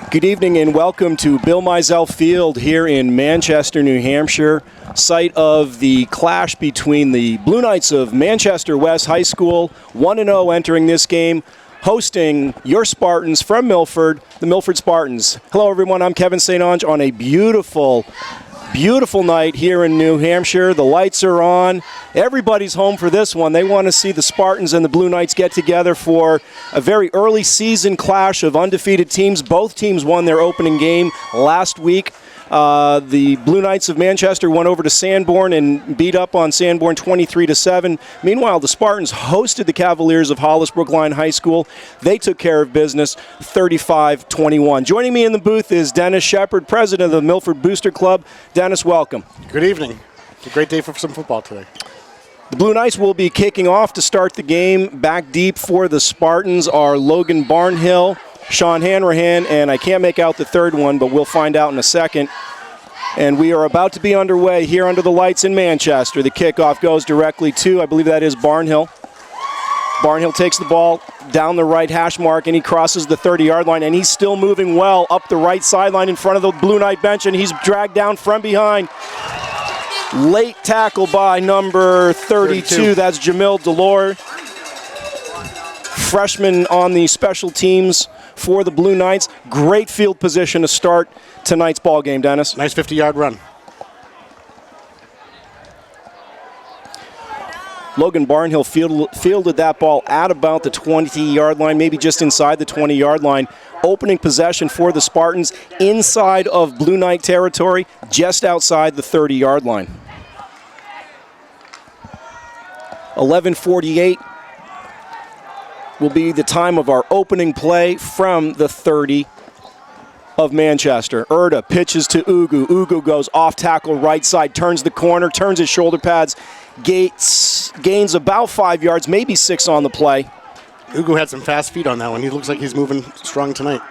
Good evening and welcome to Bill Mizell Field here in Manchester, New Hampshire, site of the clash between the Blue Knights of Manchester West High School, 1-0 entering this game, hosting your Spartans from Milford, the Milford Spartans. Hello everyone, I'm Kevin St. Onge on a beautiful night here in New Hampshire. The lights are on. Everybody's home for this one. They want to see the Spartans and the Blue Knights get together for a very early season clash of undefeated teams. Both teams won their opening game last week. The Blue Knights of Manchester went over to Sanborn and beat up on Sanborn 23-7. Meanwhile, the Spartans hosted the Cavaliers of Hollis Brookline High School. They took care of business 35-21. Joining me in the booth is Dennis Shepard, president of the Milford Booster Club. Dennis, welcome. Good evening. It's a great day for some football today. The Blue Knights will be kicking off to start the game. Back deep for the Spartans are Logan Barnhill, Sean Hanrahan, and I can't make out the third one, but we'll find out in a second. And we are about to be underway here under the lights in Manchester. The kickoff goes directly to, I believe that is Barnhill. Barnhill takes the ball down the right hash mark, and he crosses the 30-yard line, and he's still moving well up the right sideline in front of the Blue Knight bench, and he's dragged down from behind. Late tackle by number 32. That's Jamil Delore. Freshman on the special teams for the Blue Knights. Great field position to start tonight's ball game, Dennis. Nice 50-yard run. Logan Barnhill fielded that ball at about the 20-yard line, maybe just inside the 20-yard line. Opening possession for the Spartans inside of Blue Knight territory, just outside the 30-yard line. 11:48 will be the time of our opening play from the 30 of Manchester. Erda pitches to Ugu. Ugu goes off tackle right side, turns the corner, turns his shoulder pads, gains about 5 yards, maybe 6 on the play. Ugu had some fast feet on that one. He looks like he's moving strong tonight.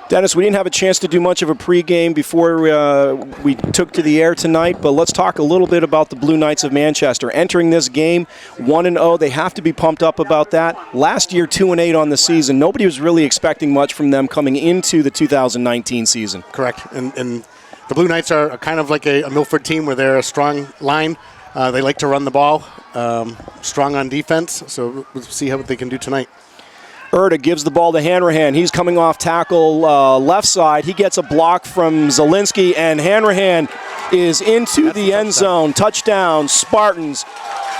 Dennis, we didn't have a chance to do much of a pregame before we took to the air tonight, but let's talk a little bit about the Blue Knights of Manchester. Entering this game 1-0, they have to be pumped up about that. Last year, 2-8 on the season. Nobody was really expecting much from them coming into the 2019 season. Correct. And the Blue Knights are kind of like a Milford team where they're a strong line. They like to run the ball, strong on defense, so we'll see how they can do tonight. Erda gives the ball to Hanrahan. He's coming off tackle left side. He gets a block from Zielinski, and Hanrahan is into the end zone. Touchdown, Spartans.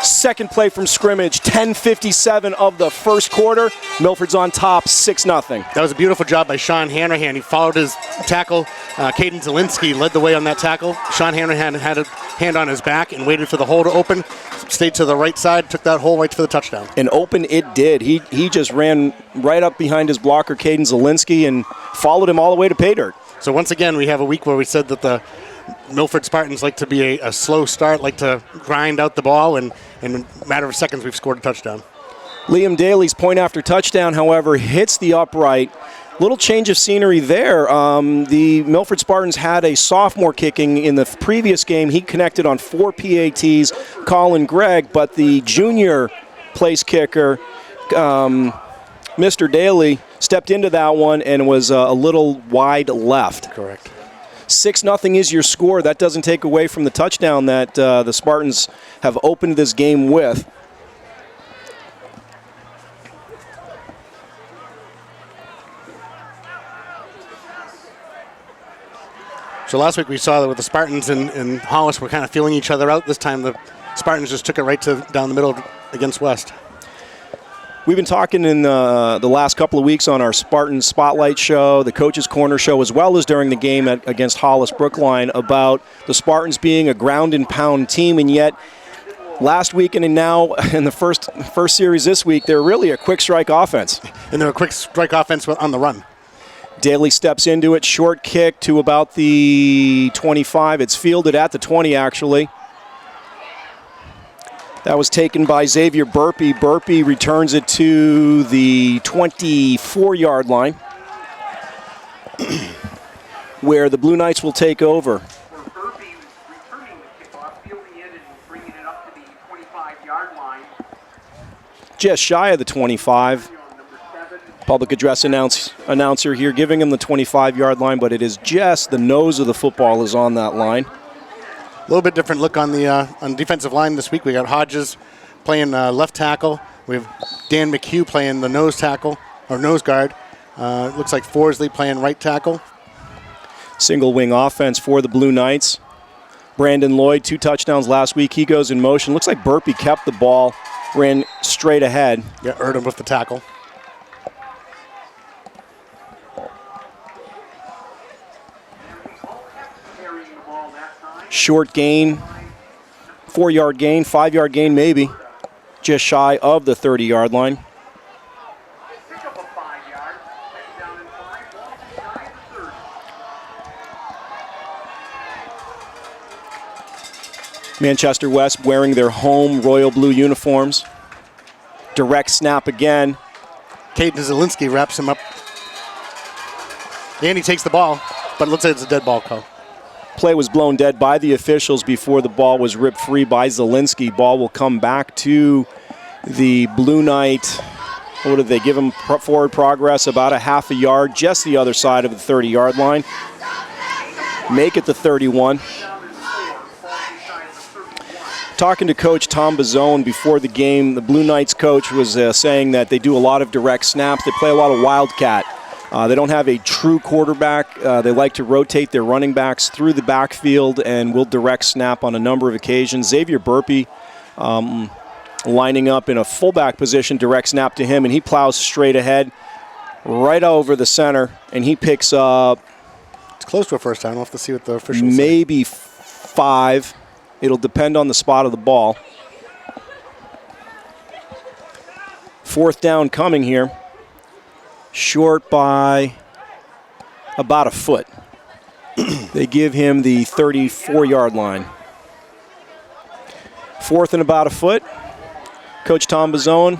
Second play from scrimmage, 10:57 of the first quarter. Milford's on top, 6-0. That was a beautiful job by Sean Hanrahan. He followed his tackle. Caden Zielinski led the way on that tackle. Sean Hanrahan had a hand on his back and waited for the hole to open. Stayed to the right side, took that hole right for the touchdown. And open it did. He just ran right up behind his blocker, Caden Zielinski, and followed him all the way to pay dirt. So once again, we have a week where we said that the Milford Spartans like to be a slow start, like to grind out the ball, and in a matter of seconds, we've scored a touchdown. Liam Daly's point after touchdown, however, hits the upright. Little change of scenery there. The Milford Spartans had a sophomore kicking in the previous game. He connected on 4 PATs, Colin Gregg, but the junior place kicker, Mr. Daly, stepped into that one and was a little wide left. Correct. 6-0 is your score. That doesn't take away from the touchdown that the Spartans have opened this game with. So last week we saw that with the Spartans and Hollis were kind of feeling each other out. This time the Spartans just took it right down the middle against West. We've been talking in the last couple of weeks on our Spartan Spotlight show, the Coach's Corner show, as well as during the game against Hollis Brookline about the Spartans being a ground and pound team, and yet last week and now in the first series this week, they're really a quick strike offense. And they're a quick strike offense on the run. Daly steps into it, short kick to about the 25. It's fielded at the 20, actually. That was taken by Xavier Burpee. Burpee returns it to the 24-yard line, where the Blue Knights will take over. Burpee returning the kickoff, fielding it and bringing it up to the 25-yard line. Just shy of the 25. Public address announcer here giving him the 25-yard line, but it is just the nose of the football is on that line. A little bit different look on the defensive line this week. We got Hodges playing left tackle. We have Dan McHugh playing the nose tackle, or nose guard. Looks like Forsley playing right tackle. Single wing offense for the Blue Knights. Brandon Lloyd, 2 touchdowns last week. He goes in motion. Looks like Burpee kept the ball, ran straight ahead. Yeah, Erdem with the tackle. Short gain, 4-yard gain, 5-yard gain maybe. Just shy of the 30-yard line. Pick up a 5 yard. Second down and 5. Ball inside the 30. Manchester West wearing their home royal blue uniforms. Direct snap again. Caden Zielinski wraps him up. And he takes the ball, but it looks like it's a dead ball call. Play was blown dead by the officials before the ball was ripped free by Zielinski. Ball will come back to the Blue Knight. What did they give him? Forward progress about a half a yard, just the other side of the 30-yard line. Make it the 31. Talking to Coach Tom Bazzone before the game, the Blue Knights coach was saying that they do a lot of direct snaps. They play a lot of wildcat. They don't have a true quarterback. They like to rotate their running backs through the backfield and will direct snap on a number of occasions. Xavier Burpee lining up in a fullback position, direct snap to him, and he plows straight ahead right over the center, and he picks up... It's close to a first down. We'll have to see what the officials say. Maybe 5. It'll depend on the spot of the ball. 4th down coming here. Short by about a foot. They give him the 34-yard line. 4th and about a foot. Coach Tom Bazzone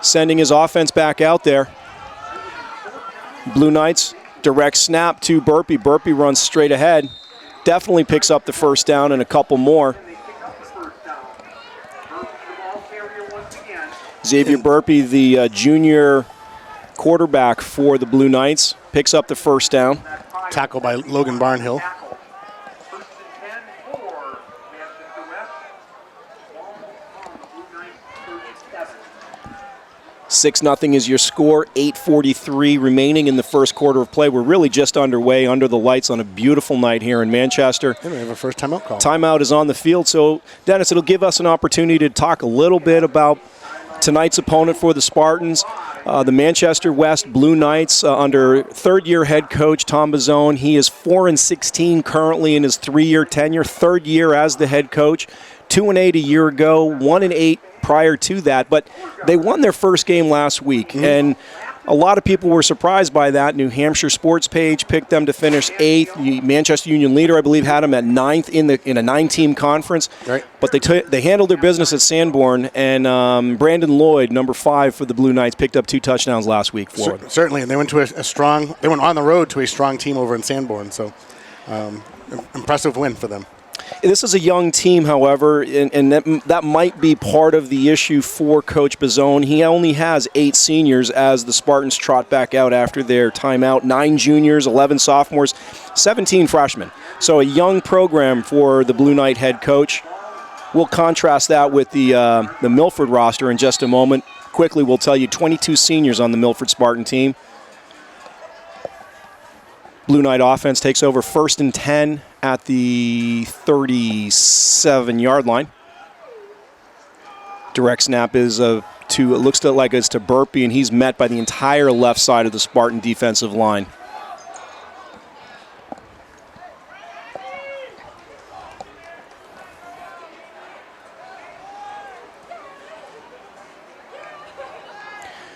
sending his offense back out there. Blue Knights, direct snap to Burpee. Burpee runs straight ahead. Definitely picks up the first down and a couple more. Xavier Burpee, the junior quarterback for the Blue Knights, picks up the first down. Tackle by Logan Barnhill. 6-0 is your score. 8:43 remaining in the first quarter of play. We're really just underway under the lights on a beautiful night here in Manchester. And we have a first timeout call. Timeout is on the field. So, Dennis, it'll give us an opportunity to talk a little bit about tonight's opponent for the Spartans, the Manchester West Blue Knights, under third-year head coach Tom Bazzone. He is 4-16 currently in his 3-year tenure, third year as the head coach. 2-8 a year ago, 1-8 prior to that, but they won their first game last week, and a lot of people were surprised by that. New Hampshire Sports Page picked them to finish 8th. Manchester Union Leader, I believe, had them at 9th in a 9-team conference. Right. But they handled their business at Sanborn, and Brandon Lloyd, number 5 for the Blue Knights, picked up 2 touchdowns last week for them. Certainly, and they went to they went on the road to a strong team over in Sanborn, so impressive win for them. This is a young team, however, and that might be part of the issue for Coach Bazzone. He only has 8 seniors as the Spartans trot back out after their timeout. 9 juniors, 11 sophomores, 17 freshmen. So a young program for the Blue Knight head coach. We'll contrast that with the Milford roster in just a moment. Quickly, we'll tell you 22 seniors on the Milford Spartan team. Blue Knight offense takes over 1st and 10 at the 37-yard line. Direct snap is it looks like it's to Burpee, and he's met by the entire left side of the Spartan defensive line.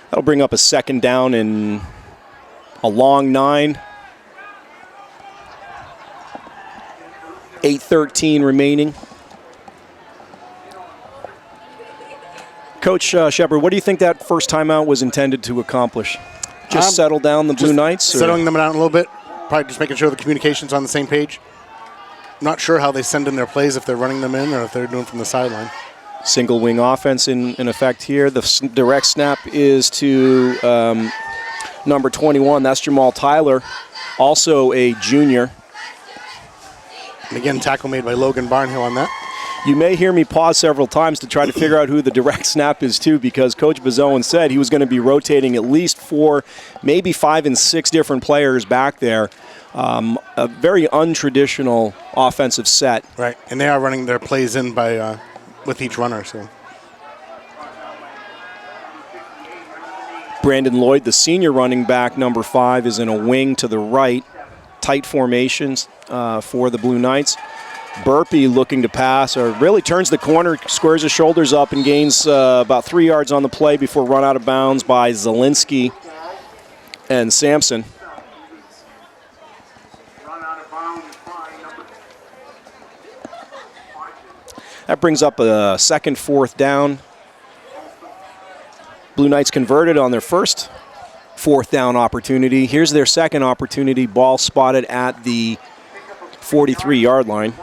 That'll bring up a 2nd down and a long 9. 8:13 remaining. Coach Shepard, what do you think that first timeout was intended to accomplish? Just settle down the Blue Knights? Settling them down a little bit. Probably just making sure the communication's on the same page. Not sure how they send in their plays, if they're running them in or if they're doing from the sideline. Single wing offense in effect here. The direct snap is to number 21. That's Jamal Tyler, also a junior. And again, tackle made by Logan Barnhill on that. You may hear me pause several times to try to figure out who the direct snap is to, because Coach Bazoan said he was going to be rotating at least 4, maybe 5 and 6 different players back there. A very untraditional offensive set. Right, and they are running their plays in by with each runner. So Brandon Lloyd, the senior running back, number 5, is in a wing to the right. Tight formations for the Blue Knights. Burpee looking to pass, or really turns the corner, squares his shoulders up, and gains about 3 yards on the play before run out of bounds by Zielinski and Sampson. That brings up a second 4th down. Blue Knights converted on their first 4th down opportunity. Here's their second opportunity. Ball spotted at the 43-yard line.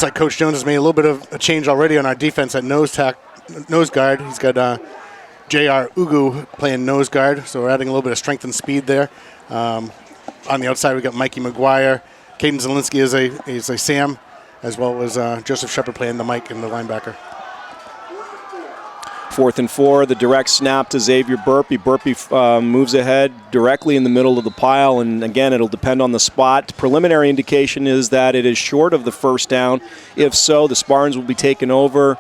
looks like Coach Jones has made a little bit of a change already on our defense at nose guard. He's got J.R. Ugu playing nose guard, so we're adding a little bit of strength and speed there. On the outside, we got Mikey McGuire. Caden Zielinski is a Sam, as well as Joseph Shepard playing the Mike and the linebacker. 4th and 4, the direct snap to Xavier Burpee. Burpee moves ahead directly in the middle of the pile, and again, it'll depend on the spot. Preliminary indication is that it is short of the first down. If so, the Spartans will be taken over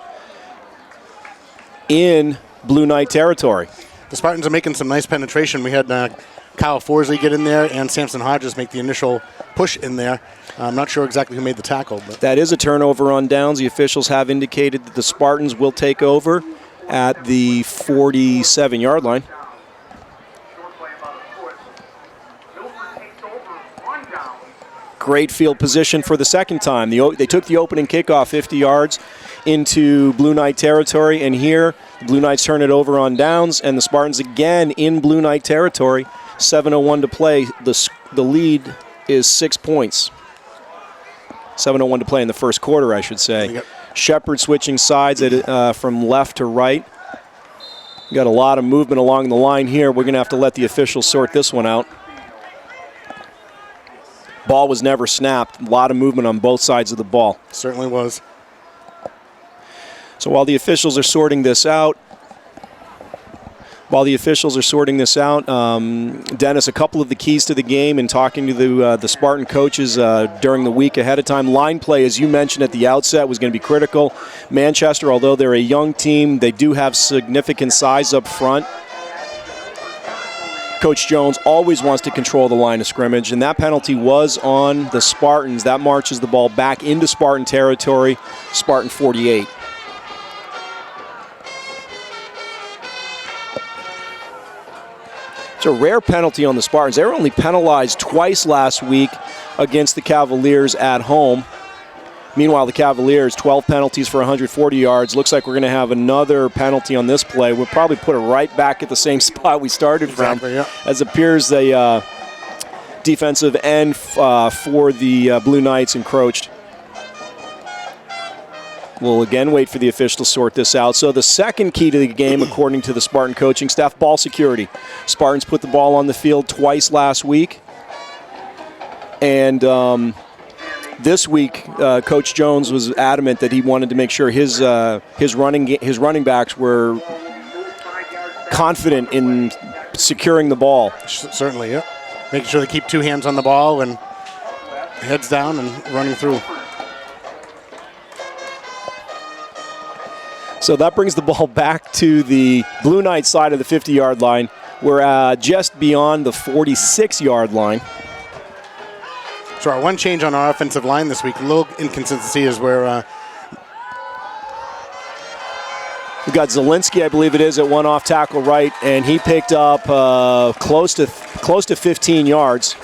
in Blue Knight territory. The Spartans are making some nice penetration. We had Kyle Forsley get in there and Samson Hodges make the initial push in there. I'm not sure exactly who made the tackle. But that is a turnover on downs. The officials have indicated that the Spartans will take over at the 47-yard line. Great field position for the second time. They took the opening kickoff 50 yards into Blue Knight territory, and here the Blue Knights turn it over on downs, and the Spartans again in Blue Knight territory. 7:01 to play. The lead is 6 points. 7:01 to play in the first quarter, I should say. Yep. Shepard switching sides from left to right. Got a lot of movement along the line here. We're going to have to let the officials sort this one out. Ball was never snapped. A lot of movement on both sides of the ball. Certainly was. So while the officials are sorting this out, Dennis, a couple of the keys to the game and talking to the Spartan coaches during the week ahead of time. Line play, as you mentioned at the outset, was going to be critical. Manchester, although they're a young team, they do have significant size up front. Coach Jones always wants to control the line of scrimmage, and that penalty was on the Spartans. That marches the ball back into Spartan territory, Spartan 48. It's a rare penalty on the Spartans. They were only penalized twice last week against the Cavaliers at home. Meanwhile, the Cavaliers, 12 penalties for 140 yards. Looks like we're going to have another penalty on this play. We'll probably put it right back at the same spot we started from. Yeah. As appears a defensive end for the Blue Knights encroached. We'll again wait for the official to sort this out. So the second key to the game, according to the Spartan coaching staff, ball security. Spartans put the ball on the field twice last week. And this week, Coach Jones was adamant that he wanted to make sure his running backs were confident in securing the ball. Certainly, yeah. Making sure they keep two hands on the ball and heads down and running through. So that brings the ball back to the Blue Knights side of the 50-yard line. We're just beyond the 46-yard line. So our one change on our offensive line this week, a little inconsistency, is where we've got Zielinski, I believe it is, at one off tackle right, and he picked up close to 15 yards.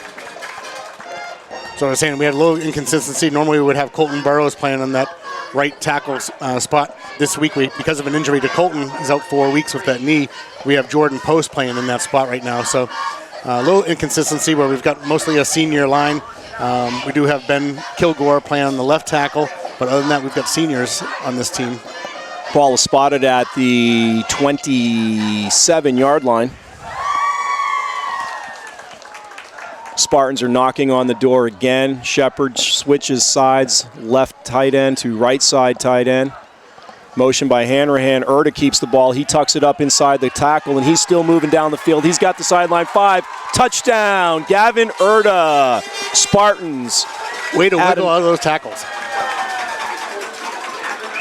So I was saying we had a little inconsistency. Normally we would have Colton Burrows playing on that right tackle spot. This week, because of an injury to Colton, he's out 4 weeks with that knee. We have Jordan Post playing in that spot right now. So a little inconsistency where we've got mostly a senior line. We do have Ben Kilgore playing on the left tackle, But other than that, we've got seniors on this team. Ball is spotted at the 27-yard line. Spartans are knocking on the door again. Shepard switches sides, left tight end to right side tight end. Motion by Hanrahan. Erda keeps the ball. He tucks it up inside the tackle, and he's still moving down the field. He's got the sideline 5. Touchdown, Gavin Erda. Spartans. Way to wiggle out of those tackles.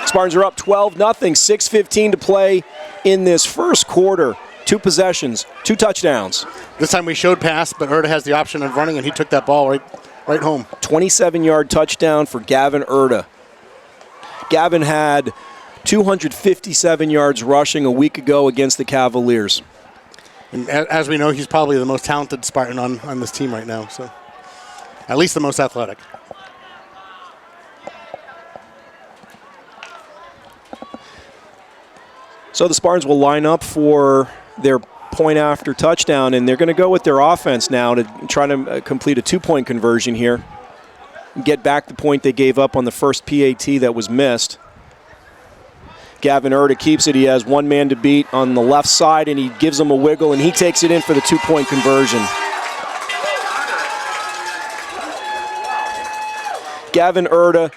Spartans are up 12-0. 6:15 to play in this first quarter. 2 possessions, 2 touchdowns. This time we showed pass, but Erda has the option of running, and he took that ball right home. 27-yard touchdown for Gavin Erda. Gavin had 257 yards rushing a week ago against the Cavaliers. And as we know, he's probably the most talented Spartan on this team right now, so at least the most athletic. So the Spartans will line up for their point after touchdown, and they're going to go with their offense now to try to complete a 2-point conversion here. Get back the point they gave up on the first PAT that was missed. Gavin Erda keeps it. He has one man to beat on the left side, and he gives him a wiggle, and he takes it in for the 2-point conversion. Gavin Erda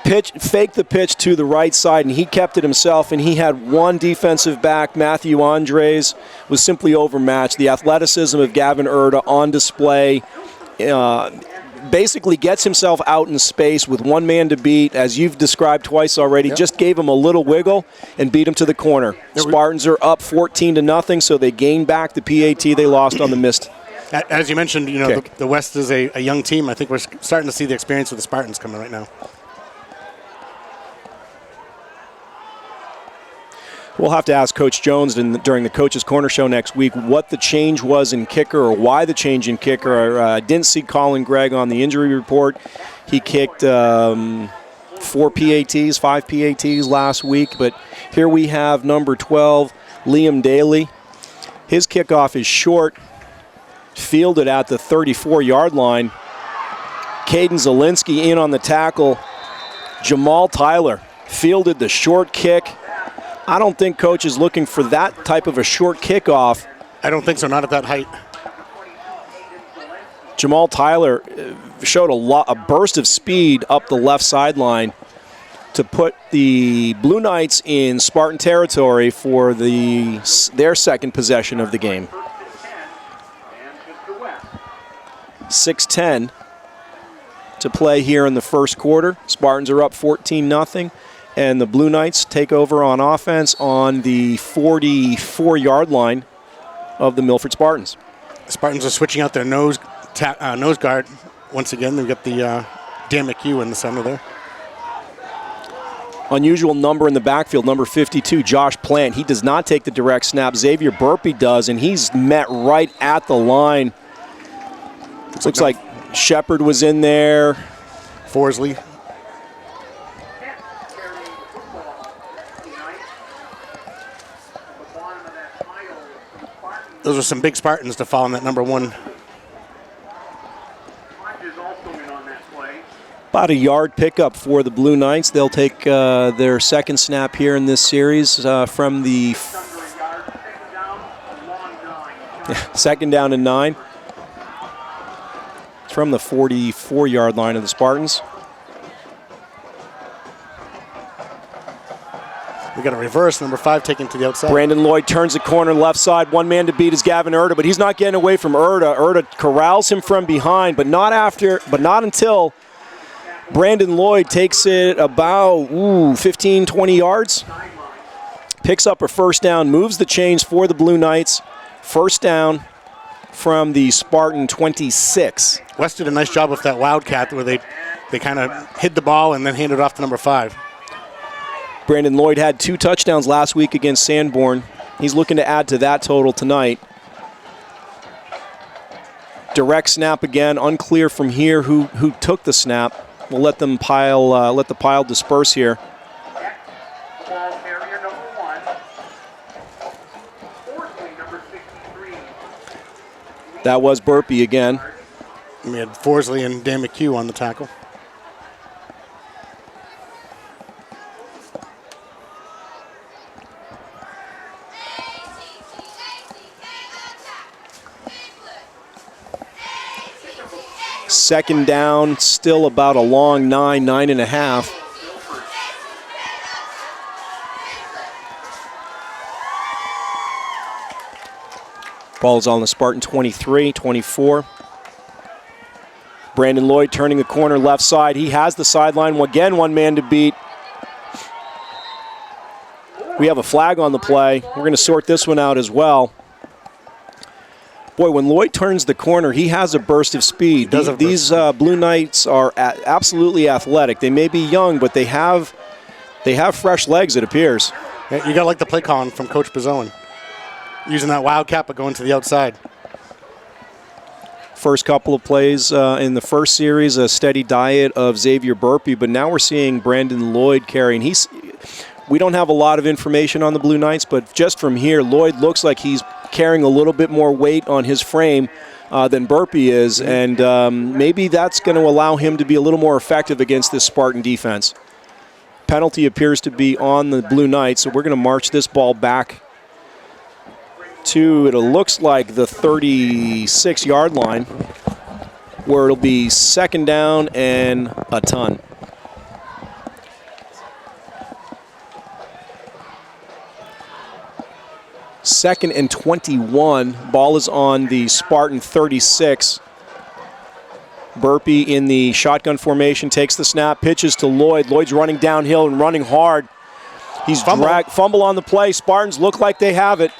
faked the pitch to the right side, and he kept it himself, and he had one defensive back, Matthew Andres, was simply overmatched. The athleticism of Gavin Erda on display. Basically gets himself out in space with one man to beat, as you've described twice already. Yep. Just gave him a little wiggle and beat him to the corner. Spartans are up 14-0, so they gain back the PAT they lost on the missed. As you mentioned, the West is a young team. I think we're starting to see the experience of the Spartans coming right now. We'll have to ask Coach Jones during the Coach's Corner show next week what the change was in kicker or why the change in kicker. I didn't see Colin Gregg on the injury report. He kicked 5 PATs last week, but here we have number 12, Liam Daly. His kickoff is short, fielded at the 34-yard line. Caden Zielinski in on the tackle. Jamal Tyler fielded the short kick. I don't think Coach is looking for that type of a short kickoff. I don't think so, not at that height. Jamal Tyler showed a burst of speed up the left sideline to put the Blue Knights in Spartan territory for their second possession of the game. 6:10 to play here in the first quarter. Spartans are up 14-0. And the Blue Knights take over on offense on the 44-yard line of the Milford Spartans. Spartans are switching out their nose guard once again. They've got the Dan McHugh in the center there. Unusual number in the backfield, number 52, Josh Plant. He does not take the direct snap. Xavier Burpee does, and he's met right at the line. Looks like Shepard was in there. Forsley. Those are some big Spartans to follow in that number 1. About a yard pickup for the Blue Knights. They'll take their second snap here in this series from the second down and 9. It's from the 44-yard line of the Spartans. We got a reverse, number 5 taken to the outside. Brandon Lloyd turns the corner left side. One man to beat is Gavin Erda, but he's not getting away from Erda. Erda corrals him from behind, but not until Brandon Lloyd takes it about 15, 20 yards. Picks up a first down, moves the chains for the Blue Knights. First down from the Spartan 26. West did a nice job with that Wildcat where they kind of hid the ball and then handed it off to number 5. Brandon Lloyd had 2 touchdowns last week against Sanborn. He's looking to add to that total tonight. Direct snap again, unclear from here who took the snap. We'll let the pile disperse here. Ball carrier number 1. Forsley, number 63. That was Burpee again. We had Forsley and Dan McHugh on the tackle. Second down, still about a long 9.5. Ball's on the Spartan 23, 24. Brandon Lloyd turning the corner left side. He has the sideline. Again, one man to beat. We have a flag on the play. We're going to sort this one out as well. Boy, when Lloyd turns the corner, he has a burst of speed. These Blue Knights are absolutely athletic. They may be young, but they have fresh legs, it appears. Yeah, you got to like the play calling from Coach Bazzoen. Using that wildcat, but going to the outside. First couple of plays in the first series, a steady diet of Xavier Burpee, but now we're seeing Brandon Lloyd carrying. We don't have a lot of information on the Blue Knights, but just from here, Lloyd looks like he's carrying a little bit more weight on his frame than Burpee is, and maybe that's going to allow him to be a little more effective against this Spartan defense. Penalty appears to be on the Blue Knights, so we're going to march this ball back to, it looks like, the 36-yard line, where it'll be second down and a ton. Second and 21. Ball is on the Spartan 36. Burpee in the shotgun formation takes the snap, pitches to Lloyd. Lloyd's running downhill and running hard. He's fumble on the play. Spartans look like they have it.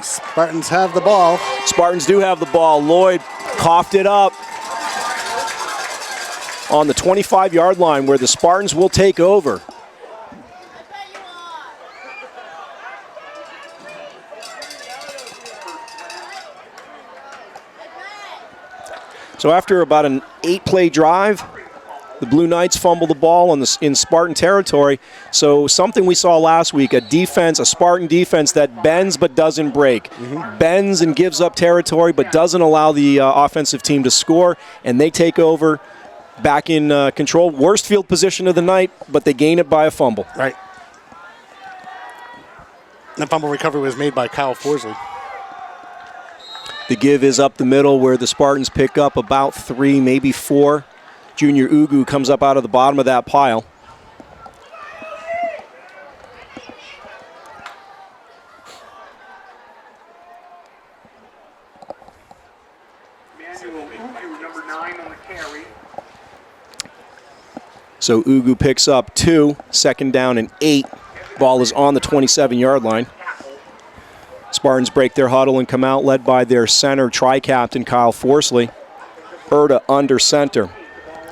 Spartans have the ball. Spartans do have the ball. Lloyd coughed it up on the 25-yard line where the Spartans will take over. So after about an 8-play drive, the Blue Knights fumble the ball in Spartan territory. So something we saw last week, a Spartan defense that bends but doesn't break. Bends and gives up territory but doesn't allow the offensive team to score, and they take over back in control. Worst field position of the night, but they gain it by a fumble. Right. That fumble recovery was made by Kyle Forsley. The give is up the middle where the Spartans pick up about 3, maybe 4. Junior Ugu comes up out of the bottom of that pile. Number 9 on the carry. So Ugu picks up 2, second down and 8. Ball is on the 27-yard line. Spartans break their huddle and come out led by their center tri-captain Kyle Forsley. Erda under center.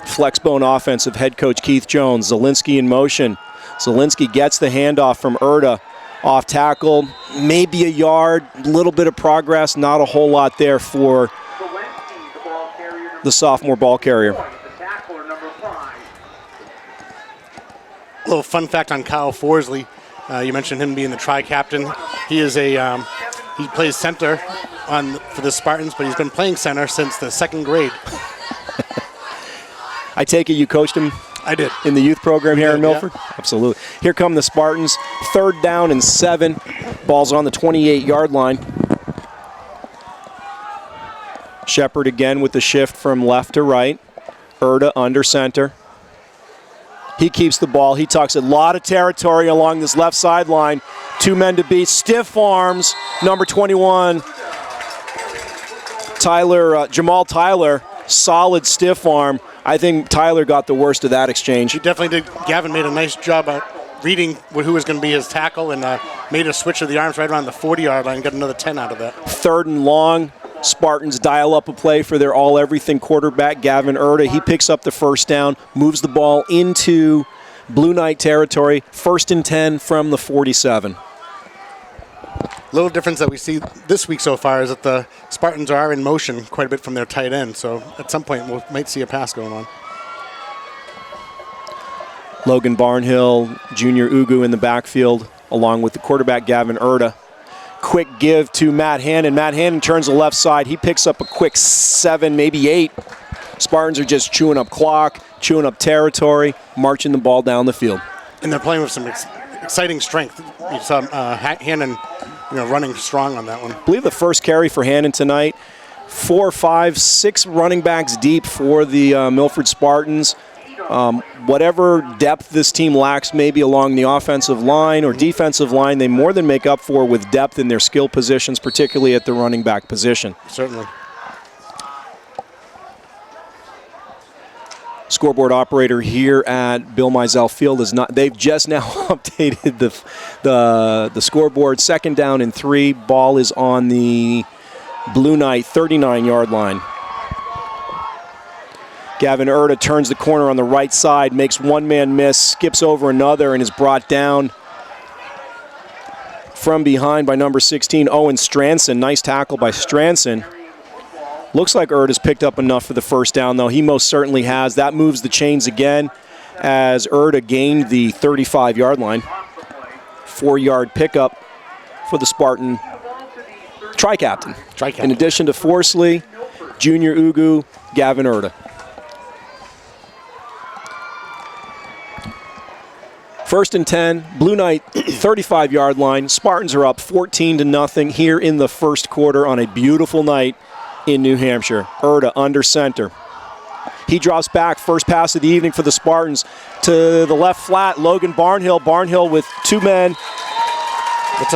Flexbone offensive head coach Keith Jones. Zielinski in motion. Zielinski gets the handoff from Erda. Off tackle, maybe a yard, little bit of progress, not a whole lot there for the sophomore ball carrier. A little fun fact on Kyle Forsley. You mentioned him being the tri-captain. He is he plays center for the Spartans, but he's been playing center since the 2nd grade. I take it you coached him? I did. In the youth program here in Milford? Yeah. Absolutely. Here come the Spartans. 3rd down and 7. Ball's on the 28-yard line. Shepard again with the shift from left to right. Erda under center. He keeps the ball. He tucks it. A lot of territory along this left sideline. 2 men to beat. Stiff arms. Number 21. Jamal Tyler. Solid stiff arm. I think Tyler got the worst of that exchange. He definitely did. Gavin made a nice job at reading who was going to be his tackle and made a switch of the arms right around the 40-yard line and got another 10 out of that. 3rd and long. Spartans dial up a play for their all-everything quarterback, Gavin Erda. He picks up the first down, moves the ball into Blue Knight territory. 1st and 10 from the 47. Little difference that we see this week so far is that the Spartans are in motion quite a bit from their tight end, so at some point we might see a pass going on. Logan Barnhill, Junior Ugu in the backfield, along with the quarterback Gavin Erda. Quick give to Matt Hannon. Matt Hannon turns the left side. He picks up a quick 7, maybe 8. Spartans are just chewing up clock, chewing up territory, marching the ball down the field. And they're playing with some exciting strength. You saw Hannon running strong on that one. I believe the first carry for Hannon tonight, 4, 5, 6 running backs deep for the Milford Spartans. Whatever depth this team lacks maybe along the offensive line or defensive line, they more than make up for with depth in their skill positions, particularly at the running back position. Certainly. Scoreboard operator here at Bill Mizell Field is not. They've just now updated the scoreboard. 2nd down and 3. Ball is on the Blue Knight 39-yard line. Gavin Erta turns the corner on the right side, makes one man miss, skips over another, and is brought down from behind by number 16, Owen Stranson. Nice tackle by Stranson. Looks like Erta's picked up enough for the first down, though. He most certainly has. That moves the chains again as Erta gained the 35-yard line. 4-yard pickup for the Spartan tri-captain. In addition to Forsley, Junior Ugu, Gavin Erta. First and 10, Blue Knight 35-yard line. Spartans are up 14-0 here in the first quarter on a beautiful night in New Hampshire. Erta under center. He drops back, first pass of the evening for the Spartans to the left flat. Logan Barnhill. Barnhill with 2 men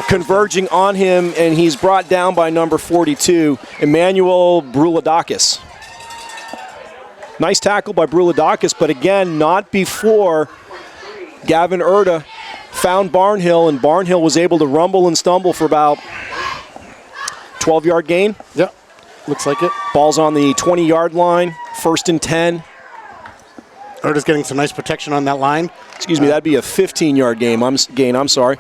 converging on him, and he's brought down by number 42, Emmanuel Bruladakis. Nice tackle by Bruladakis, but again, not before Gavin Erta found Barnhill, and Barnhill was able to rumble and stumble for about 12-yard gain. Yep, looks like it. Ball's on the 20-yard line, 1st and 10. Erta's getting some nice protection on that line. Excuse me, that'd be a 15-yard gain. I'm sorry.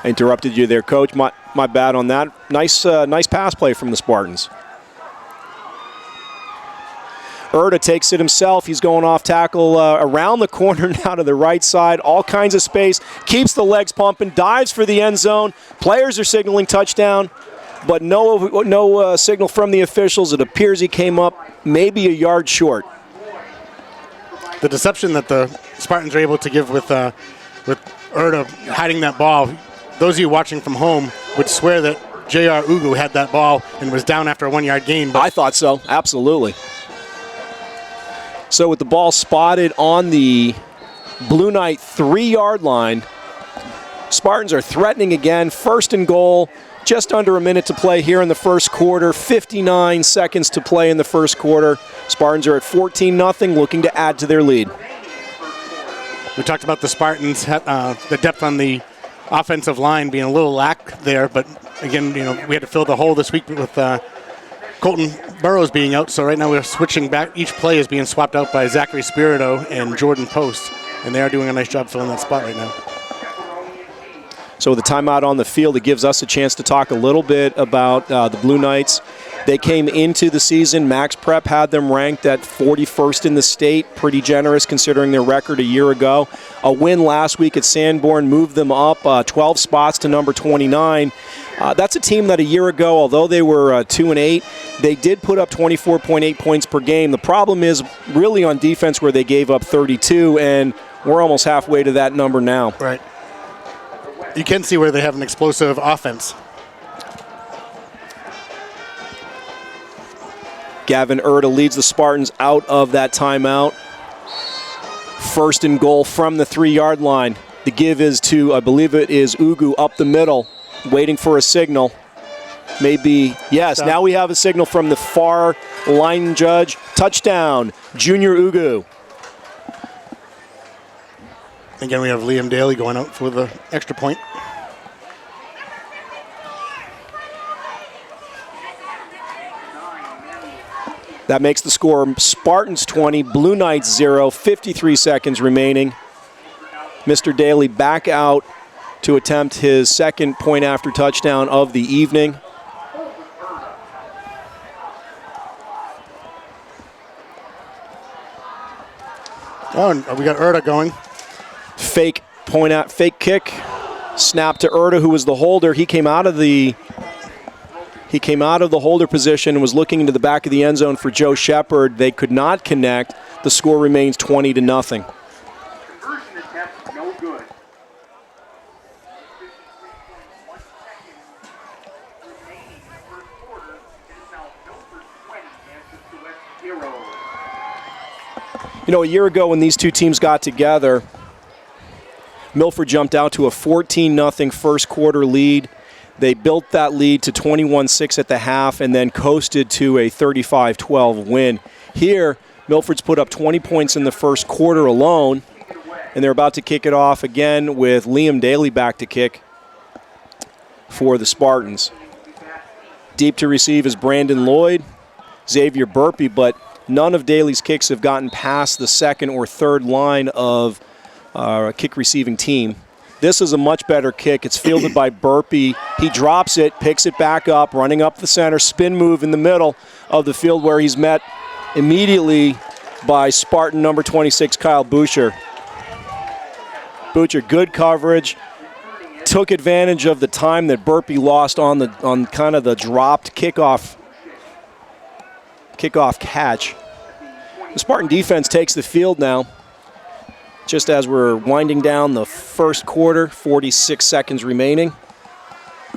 I interrupted you there, Coach. My bad on that. Nice pass play from the Spartans. Erta takes it himself. He's going off tackle around the corner now to the right side. All kinds of space. Keeps the legs pumping. Dives for the end zone. Players are signaling touchdown, but no signal from the officials. It appears he came up maybe a yard short. The deception that the Spartans are able to give with Erta hiding that ball, those of you watching from home would swear that J.R. Ugu had that ball and was down after a 1-yard gain. But I thought so, absolutely. So with the ball spotted on the Blue Knight 3-yard line, Spartans are threatening again. 1st and goal, just under a minute to play here in the first quarter. 59 seconds to play in the first quarter. Spartans are at 14-0, looking to add to their lead. We talked about the Spartans, the depth on the offensive line being a little lack there, but again, we had to fill the hole this week with Colton Burrows being out, so right now we're switching back. Each play is being swapped out by Zachary Spirito and Jordan Post, and they are doing a nice job filling that spot right now. So with the timeout on the field, it gives us a chance to talk a little bit about the Blue Knights. They came into the season, Max Prep had them ranked at 41st in the state, pretty generous considering their record a year ago. A win last week at Sanborn moved them up 12 spots to number 29. That's a team that a year ago, although they were 2-8, they did put up 24.8 points per game. The problem is really on defense where they gave up 32, and we're almost halfway to that number now. Right. You can see where they have an explosive offense. Gavin Erta leads the Spartans out of that timeout. 1st and goal from the 3-yard line. The give is to, I believe it is Ugu up the middle, waiting for a signal. Maybe, yes, now we have a signal from the far line judge. Touchdown, Junior Ugu. Again, we have Liam Daly going out for the extra point. That makes the score Spartans 20, Blue Knights 0, 53 seconds remaining. Mr. Daly back out to attempt his second point after touchdown of the evening. Oh, and we got Erta going. Fake kick, snap to Erta, who was the holder. He came out of the holder position and was looking into the back of the end zone for Joe Shepard. They could not connect. The score remains 20-0. Conversion attempt, no good. 0. You know, a year ago when these two teams got together, Milford jumped out to a 14-0 first quarter lead. They built that lead to 21-6 at the half and then coasted to a 35-12 win. Here, Milford's put up 20 points in the first quarter alone, and they're about to kick it off again with Liam Daly back to kick for the Spartans. Deep to receive is Brandon Lloyd, Xavier Burpee, but none of Daly's kicks have gotten past the second or third line of a kick receiving team. This is a much better kick. It's fielded by Burpee. He drops it, picks it back up, running up the center, spin move in the middle of the field where he's met immediately by Spartan number 26, Kyle Boucher. Boucher, good coverage. Took advantage of the time that Burpee lost on kind of the dropped kickoff catch. The Spartan defense takes the field now. Just as we're winding down the first quarter, 46 seconds remaining.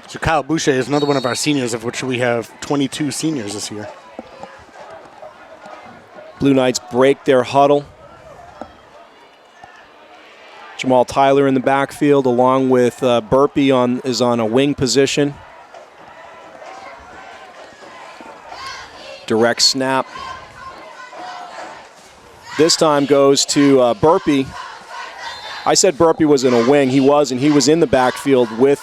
So Kyle Boucher is another one of our seniors, of which we have 22 seniors this year. Blue Knights break their huddle. Jamal Tyler in the backfield, along with Burpee is on a wing position. Direct snap. This time goes to Burpee. I said Burpee was in a wing. He was, and he was in the backfield with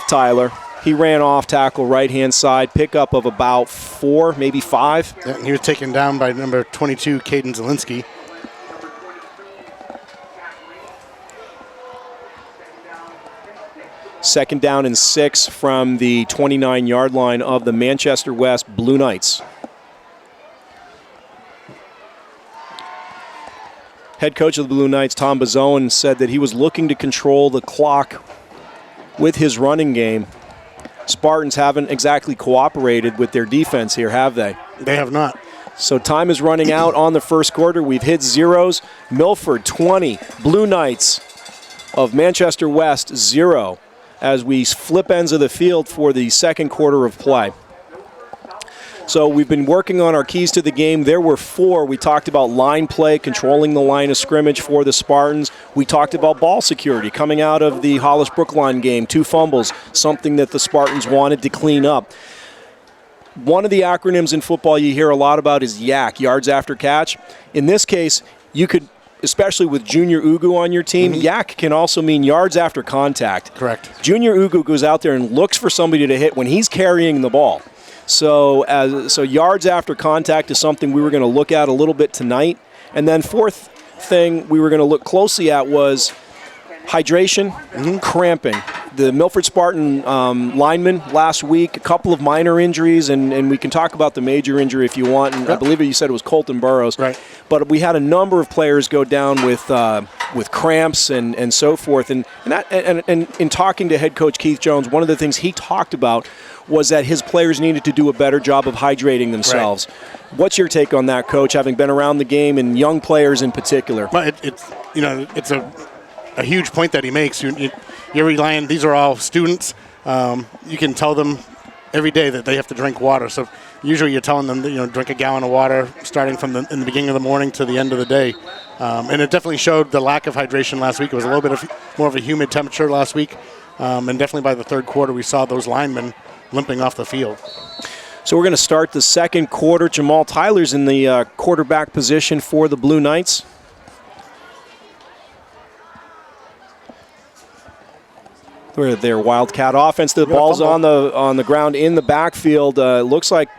Tyler. He ran off tackle right-hand side, pickup of about 4, maybe 5. Yeah, and he was taken down by number 22, Caden Zielinski. Second down and 6 from the 29-yard line of the Manchester West Blue Knights. Head coach of the Blue Knights, Tom Bazone, said that he was looking to control the clock with his running game. Spartans haven't exactly cooperated with their defense here, have they? They have not. So time is running out on the first quarter. We've hit zeros. Milford 20, Blue Knights of Manchester West 0, as we flip ends of the field for the second quarter of play. So we've been working on our keys to the game. There were 4. We talked about line play, controlling the line of scrimmage for the Spartans. We talked about ball security coming out of the Hollis Brookline game. 2 fumbles, something that the Spartans wanted to clean up. One of the acronyms in football you hear a lot about is YAC, yards after catch. In this case, you could, especially with Junior Ugu on your team, YAC can also mean yards after contact. Correct. Junior Ugu goes out there and looks for somebody to hit when he's carrying the ball. So yards after contact is something we were going to look at a little bit tonight. And then fourth thing we were going to look closely at was hydration, cramping. The Milford Spartan lineman last week, a couple of minor injuries, and we can talk about the major injury if you want. And I believe you said it was Colton Burrows. Right. But we had a number of players go down with cramps and so forth. And in talking to head coach Keith Jones, one of the things he talked about was that his players needed to do a better job of hydrating themselves. Right. What's your take on that, Coach, having been around the game and young players in particular? Well, it's a huge point that he makes. You're relying, these are all students. You can tell them every day that they have to drink water. So usually you're telling them that, drink a gallon of water starting from in the beginning of the morning to the end of the day. And it definitely showed the lack of hydration last week. It was a little bit more of a humid temperature last week. And definitely by the third quarter, we saw those linemen limping off the field. So we're going to start the second quarter. Jamal Tyler's in the quarterback position for the Blue Knights. Their Wildcat offense. The ball's on the ground in the backfield. Looks like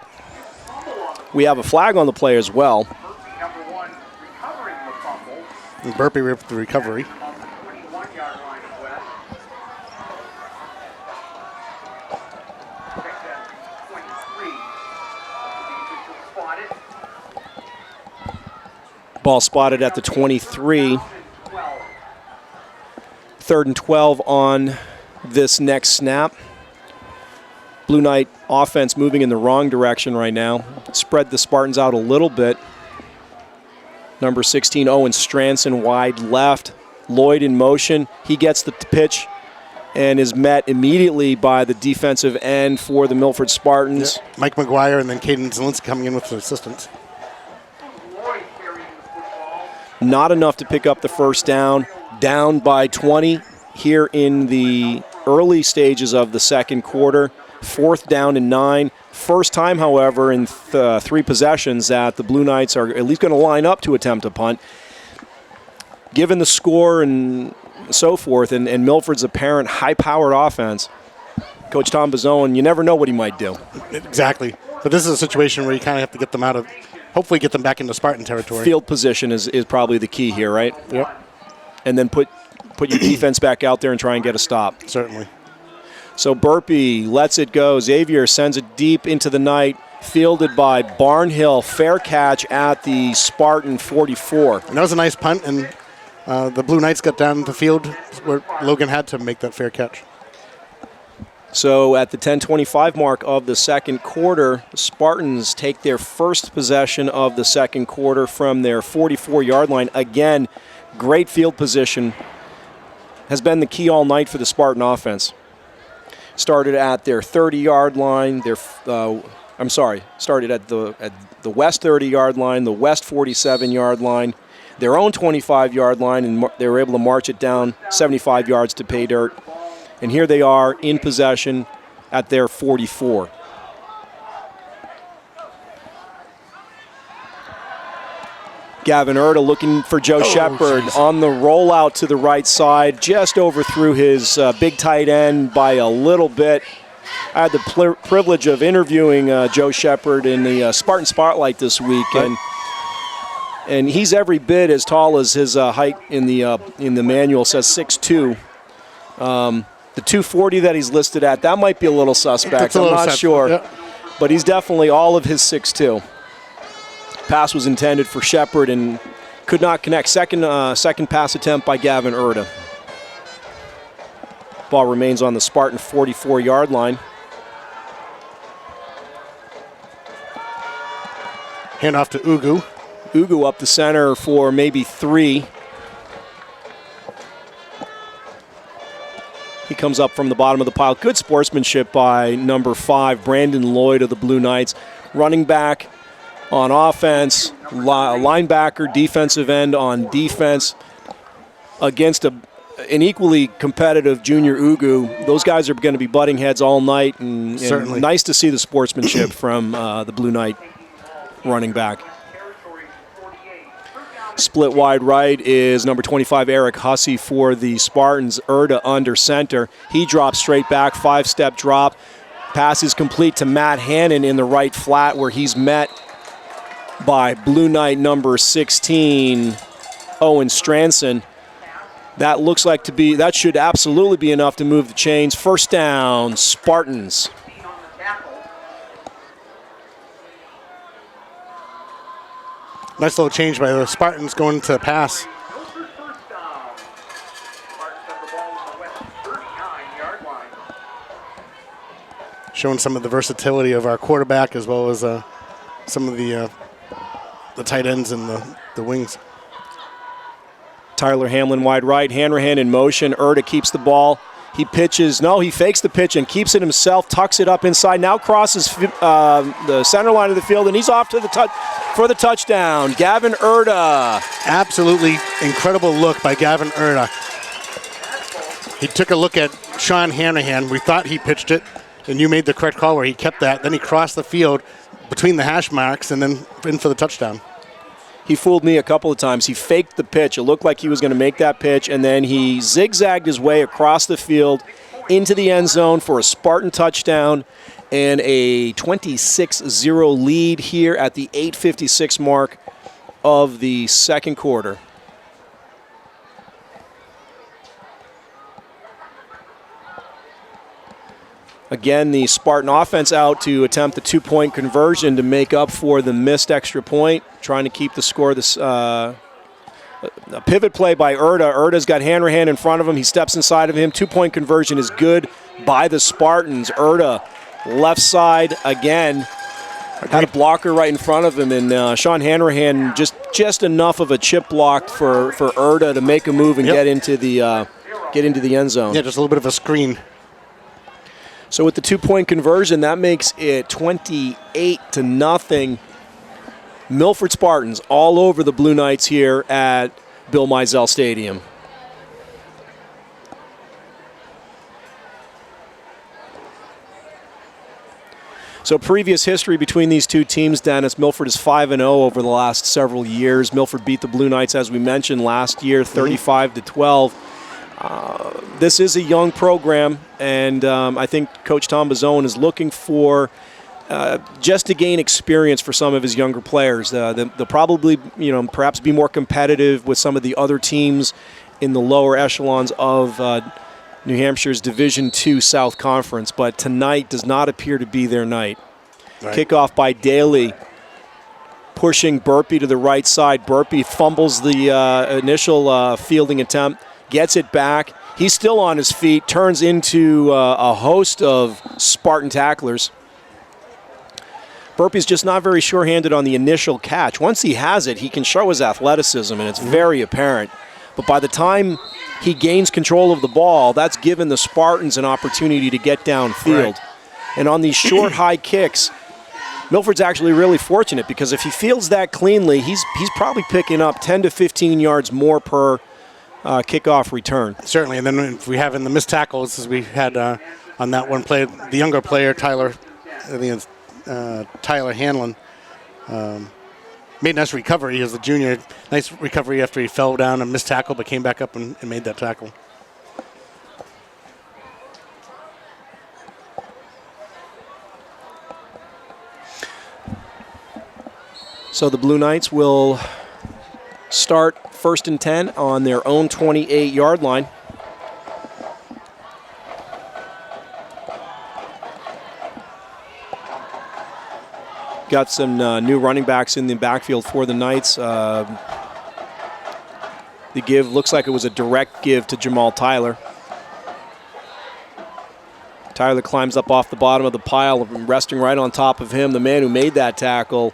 we have a flag on the play as well. Burpee, number 1, recovering the fumble. And Burpee with the recovery. On the 21-yard line of West. Check that 23. The official spotted. Ball spotted at the 23. 12. 3rd and 12 on this next snap. Blue Knight offense moving in the wrong direction right now. Spread the Spartans out a little bit. Number 16, Owen Stranson, wide left. Lloyd in motion. He gets the pitch and is met immediately by the defensive end for the Milford Spartans. Mike McGuire and then Caden Zielinski coming in with the assistance. Lloyd carrying the football. Not enough to pick up the first down. Down by 20 here in the early stages of the second quarter. 4th down and 9. First time, however, in 3 possessions that the Blue Knights are at least going to line up to attempt a punt. Given the score and so forth, and Milford's apparent high-powered offense, Coach Tom Bazone, you never know what he might do. Exactly. But this is a situation where you kind of have to get them out of, hopefully get them back into Spartan territory. Field position is probably the key here, right? Yep. And then put your defense back out there and try and get a stop. Certainly. So Burpee lets it go. Xavier sends it deep into the night, fielded by Barnhill. Fair catch at the Spartan 44. And that was a nice punt, and the Blue Knights got down the field where Logan had to make that fair catch. So at the 10:25 mark of the second quarter, the Spartans take their first possession of the second quarter from their 44-yard line. Again, great field position has been the key all night for the Spartan offense. Started at their 30-yard line. Started at the west 30-yard line, the west 47-yard line, their own 25-yard line, and they were able to march it down 75 yards to pay dirt. And here they are in possession at their 44. Gavin Erda looking for Joe Shepard on the rollout to the right side. Just overthrew his big tight end by a little bit. I had the privilege of interviewing Joe Shepard in the Spartan Spotlight this week, and he's every bit as tall as his height in the manual says 6'2". The 240 that he's listed at, that might be a little suspect. I'm not sure. Yep. But he's definitely all of his 6'2". Pass was intended for Shepard and could not connect. Second pass attempt by Gavin Erda. Ball remains on the Spartan 44-yard line. Hand off to Ugu. Ugu up the center for maybe 3. He comes up from the bottom of the pile. Good sportsmanship by number 5, Brandon Lloyd of the Blue Knights. Running back on offense, linebacker, defensive end on defense against an equally competitive junior Ugu. Those guys are going to be butting heads all night, and Certainly. Nice to see the sportsmanship from the Blue Knight running back. Split wide right is number 25, Eric Hussey for the Spartans. Erda under center. He drops straight back, 5-step drop. Pass is complete to Matt Hannon in the right flat, where he's met by Blue Knight number 16, Owen Stranson. That should absolutely be enough to move the chains. First down, Spartans. Nice little change by the Spartans going to pass. Showing some of the versatility of our quarterback as well as some of the tight ends and the wings. Tyler Hamlin wide right, Hanrahan in motion. Erda keeps the ball. He pitches. No, he fakes the pitch and keeps it himself, tucks it up inside, now crosses the center line of the field, and he's off to for the touchdown. Gavin Erda. Absolutely incredible look by Gavin Erda. He took a look at Sean Hanrahan. We thought he pitched it, and you made the correct call where he kept that. Then he crossed the field between the hash marks and then in for the touchdown. He fooled me a couple of times. He faked the pitch. It looked like he was going to make that pitch, and then he zigzagged his way across the field into the end zone for a Spartan touchdown and a 26-0 lead here at the 8:56 mark of the second quarter. Again, the Spartan offense out to attempt the 2-point conversion to make up for the missed extra point, trying to keep the score. A pivot play by Erda. Erda's got Hanrahan in front of him. He steps inside of him. 2-point conversion is good by the Spartans. Erda, left side again. Had a blocker right in front of him, and Sean Hanrahan just enough of a chip block for Erda to make a move and get into get into the end zone. Yeah, just a little bit of a screen. So with the 2-point conversion, that makes it 28-0. Milford Spartans all over the Blue Knights here at Bill Mizell Stadium. So previous history between these two teams, Dennis, Milford is 5-0 over the last several years. Milford beat the Blue Knights, as we mentioned, last year, 35-12. This is a young program, and I think Coach Tom Bazzone is looking for just to gain experience for some of his younger players. They'll probably, perhaps be more competitive with some of the other teams in the lower echelons of New Hampshire's Division II South Conference, but tonight does not appear to be their night. Right. Kickoff by Daly, pushing Burpee to the right side. Burpee fumbles the initial fielding attempt, gets it back. He's still on his feet, turns into a host of Spartan tacklers. Burpee's just not very sure-handed on the initial catch. Once he has it, he can show his athleticism, and it's very apparent. But by the time he gains control of the ball, that's given the Spartans an opportunity to get downfield. Right. And on these short, high kicks, Milford's actually really fortunate because if he fields that cleanly, he's probably picking up 10 to 15 yards more per kickoff return. Certainly, and then if we have in the missed tackles, as we had on that one play, the younger player, Tyler Hanlon, made a nice recovery as a junior. Nice recovery after he fell down and missed tackle, but came back up and made that tackle. So the Blue Knights will start 1st and 10 on their own 28-yard line. Got some new running backs in the backfield for the Knights. The give looks like it was a direct give to Jamal Tyler. Tyler climbs up off the bottom of the pile, resting right on top of him. The man who made that tackle,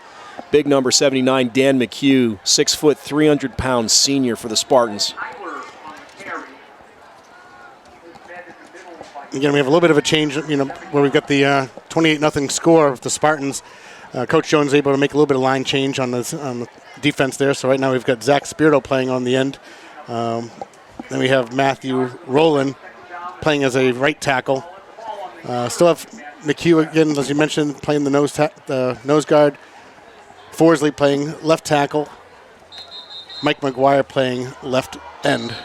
big number 79, Dan McHugh, 6 foot, 300-pound senior for the Spartans. Again, we have a little bit of a change, where we've got the 28-0 score of the Spartans. Coach Jones is able to make a little bit of line change on the defense there. So right now we've got Zach Spirito playing on the end. Then we have Matthew Rowland playing as a right tackle. Still have McHugh, again, as you mentioned, playing the nose guard. Forsley playing left tackle. Mike McGuire playing left end.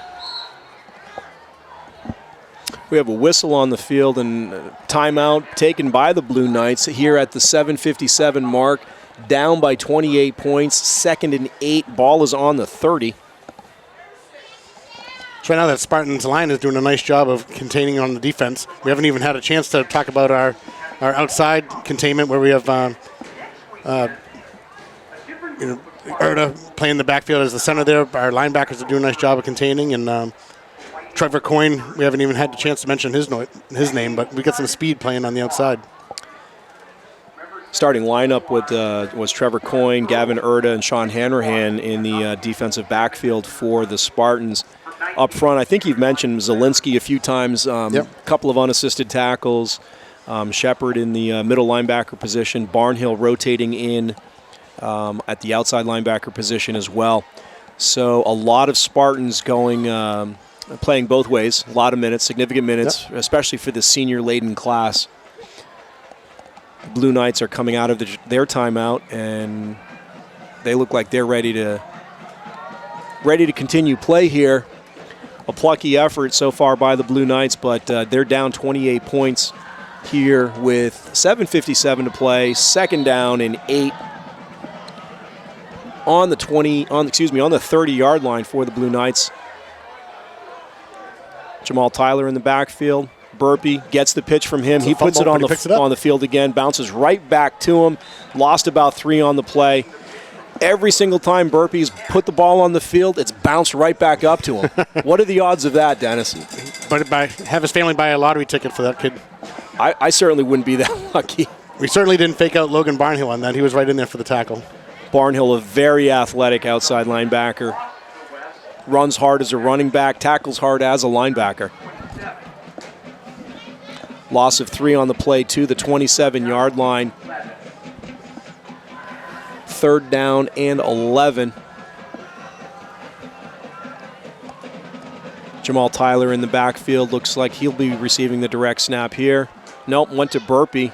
We have a whistle on the field and timeout taken by the Blue Knights here at the 7:57 mark. Down by 28 points, 2nd and 8. Ball is on the 30. So right now that Spartans line is doing a nice job of containing on the defense. We haven't even had a chance to talk about our outside containment where we have Erda playing the backfield as the center there. Our linebackers are doing a nice job of containing, and Trevor Coyne, we haven't even had the chance to mention his name, but we got some speed playing on the outside. Starting lineup was Trevor Coyne, Gavin Erda, and Sean Hanrahan in the defensive backfield for the Spartans. Up front, I think you've mentioned Zielinski a few times, a couple of unassisted tackles. Shepard in the middle linebacker position, Barnhill rotating in at the outside linebacker position as well. So a lot of Spartans playing both ways, a lot of minutes, significant minutes, especially for the senior-laden class. The Blue Knights are coming out of their timeout, and they look like they're ready to continue play here. A plucky effort so far by the Blue Knights, but they're down 28 points here with 7:57 to play. 2nd down and 8 on the 30-yard line for the Blue Knights. Jamal Tyler in the backfield. Burpee gets the pitch from him. He puts it on the field again, bounces right back to him. Lost about 3 on the play. Every single time Burpee's put the ball on the field, it's bounced right back up to him. What are the odds of that, Dennis? But have his family buy a lottery ticket for that kid. I certainly wouldn't be that lucky. We certainly didn't fake out Logan Barnhill on that. He was right in there for the tackle. Barnhill, a very athletic outside linebacker. runs hard as a running back, tackles hard as a linebacker. Loss of 3 on the play to the 27-yard line. 3rd down and 11. Jamal Tyler in the backfield. Looks like he'll be receiving the direct snap here. Nope, went to Burpee.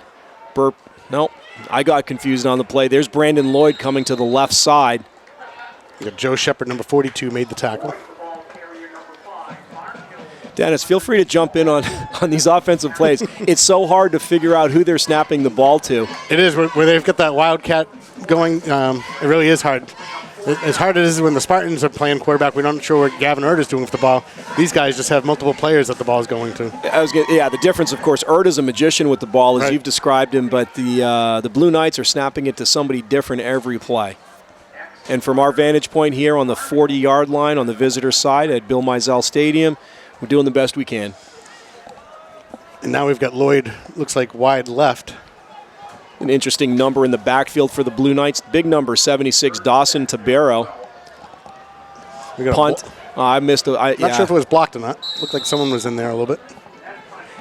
Nope, I got confused on the play. There's Brandon Lloyd coming to the left side. You got Joe Shepard, number 42, made the tackle. Dennis, feel free to jump in on these offensive plays. It's so hard to figure out who they're snapping the ball to. It is, where they've got that wildcat going. It really is hard. As hard as it is when the Spartans are playing quarterback, we're not sure what Gavin Erd is doing with the ball. These guys just have multiple players that the ball is going to. The difference, of course, Erd is a magician with the ball, as right. you've described him, but the Blue Knights are snapping it to somebody different every play. And from our vantage point here on the 40-yard line on the visitor side at Bill Mizell Stadium, we're doing the best we can. And now we've got Lloyd, looks like wide left. An interesting number in the backfield for the Blue Knights. Big number, 76, Dawson Tabero. Punt. I missed it. Not sure if it was blocked or not. Looked like someone was in there a little bit.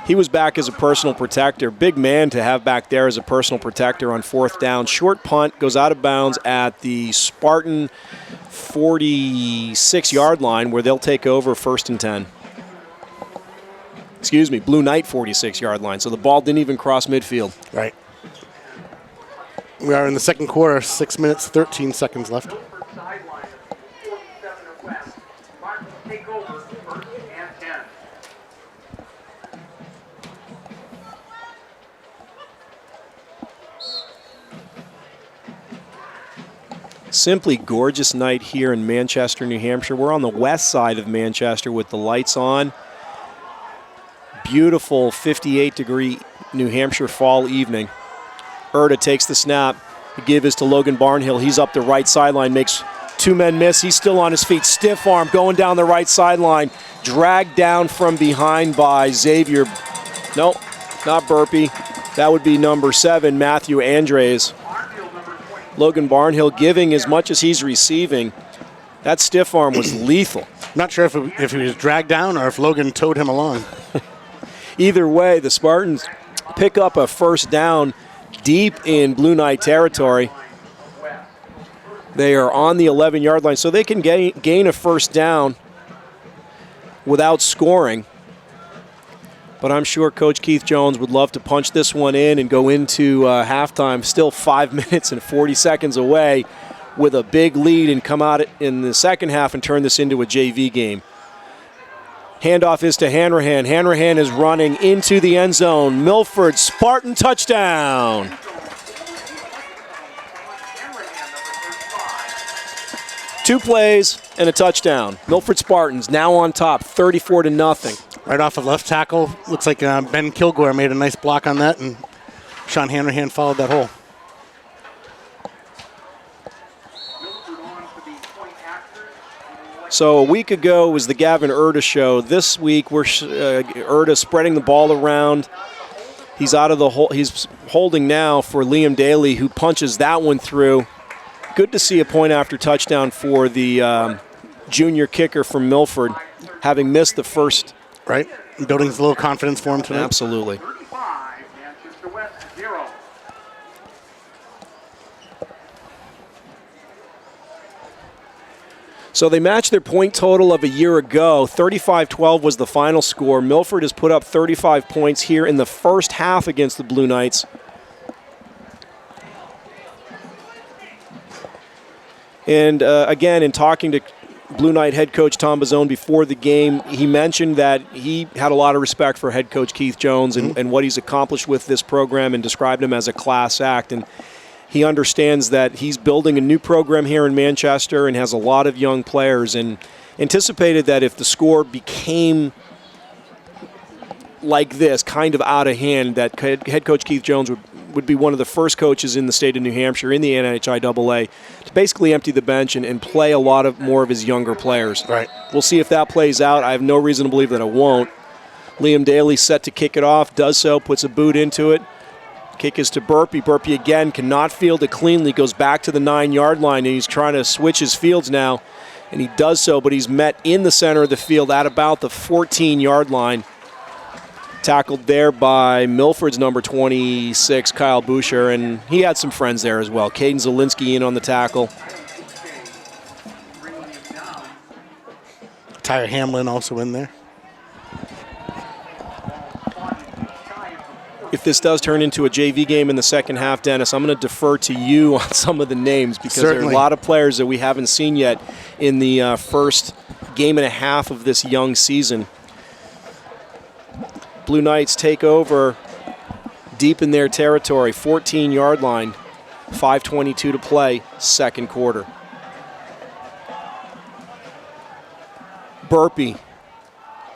He was back as a personal protector. Big man to have back there as a personal protector on 4th down. Short punt, goes out of bounds at the Spartan 46-yard line where they'll take over 1st and 10. Excuse me, Blue Knight 46-yard line. So the ball didn't even cross midfield. Right. We are in the second quarter, 6 minutes, 13 seconds left. Simply gorgeous night here in Manchester, New Hampshire. We're on the west side of Manchester with the lights on. Beautiful 58-degree New Hampshire fall evening. Erda takes the snap. The give is to Logan Barnhill. He's up the right sideline, makes 2 men miss. He's still on his feet. Stiff arm going down the right sideline. Dragged down from behind by Xavier. Nope, not Burpee. That would be number 7, Matthew Andres. Logan Barnhill giving as much as he's receiving. That stiff arm was lethal. Not sure if he was dragged down or if Logan towed him along. Either way, the Spartans pick up a 1st down deep in Blue Knight territory. They are on the 11-yard line, so they can gain a 1st down without scoring. But I'm sure Coach Keith Jones would love to punch this one in and go into halftime, still 5 minutes and 40 seconds away, with a big lead and come out in the second half and turn this into a JV game. Handoff is to Hanrahan. Hanrahan is running into the end zone. Milford, Spartan touchdown. Two plays and a touchdown. Milford Spartans now on top, 34-0. Right off of left tackle. Looks like Ben Kilgore made a nice block on that, and Sean Hanrahan followed that hole. So a week ago was the Gavin Erda show. This week we're Erda spreading the ball around. He's out of the hole. He's holding now for Liam Daly, who punches that one through. Good to see a point after touchdown for the junior kicker from Milford, having missed the first. Right, building a little confidence for him tonight. Absolutely. 35, Manchester West 0. So they matched their point total of a year ago. 35-12 was the final score. Milford has put up 35 points here in the first half against the Blue Knights. And again, in talking to Blue Knight head coach Tom Bazzone before the game, he mentioned that he had a lot of respect for head coach Keith Jones and what he's accomplished with this program, and described him as a class act. And he understands that he's building a new program here in Manchester and has a lot of young players, and anticipated that if the score became like this, kind of out of hand, that head coach Keith Jones would be one of the first coaches in the state of New Hampshire in the NHIAA to basically empty the bench and play a lot more of his younger players. Right. We'll see if that plays out. I have no reason to believe that it won't. Liam Daly set to kick it off, does so, puts a boot into it. Kick is to Burpee. Burpee again cannot field it cleanly, goes back to the 9-yard line, and he's trying to switch his fields now. And he does so, but he's met in the center of the field at about the 14-yard line. Tackled there by Milford's number 26, Kyle Boucher, and he had some friends there as well. Caden Zielinski in on the tackle. Tyre Hamlin also in there. If this does turn into a JV game in the second half, Dennis, I'm going to defer to you on some of the names because there are a lot of players that we haven't seen yet in the first game and a half of this young season. Blue Knights take over deep in their territory, 14-yard line, 5:22 to play, second quarter. Burpee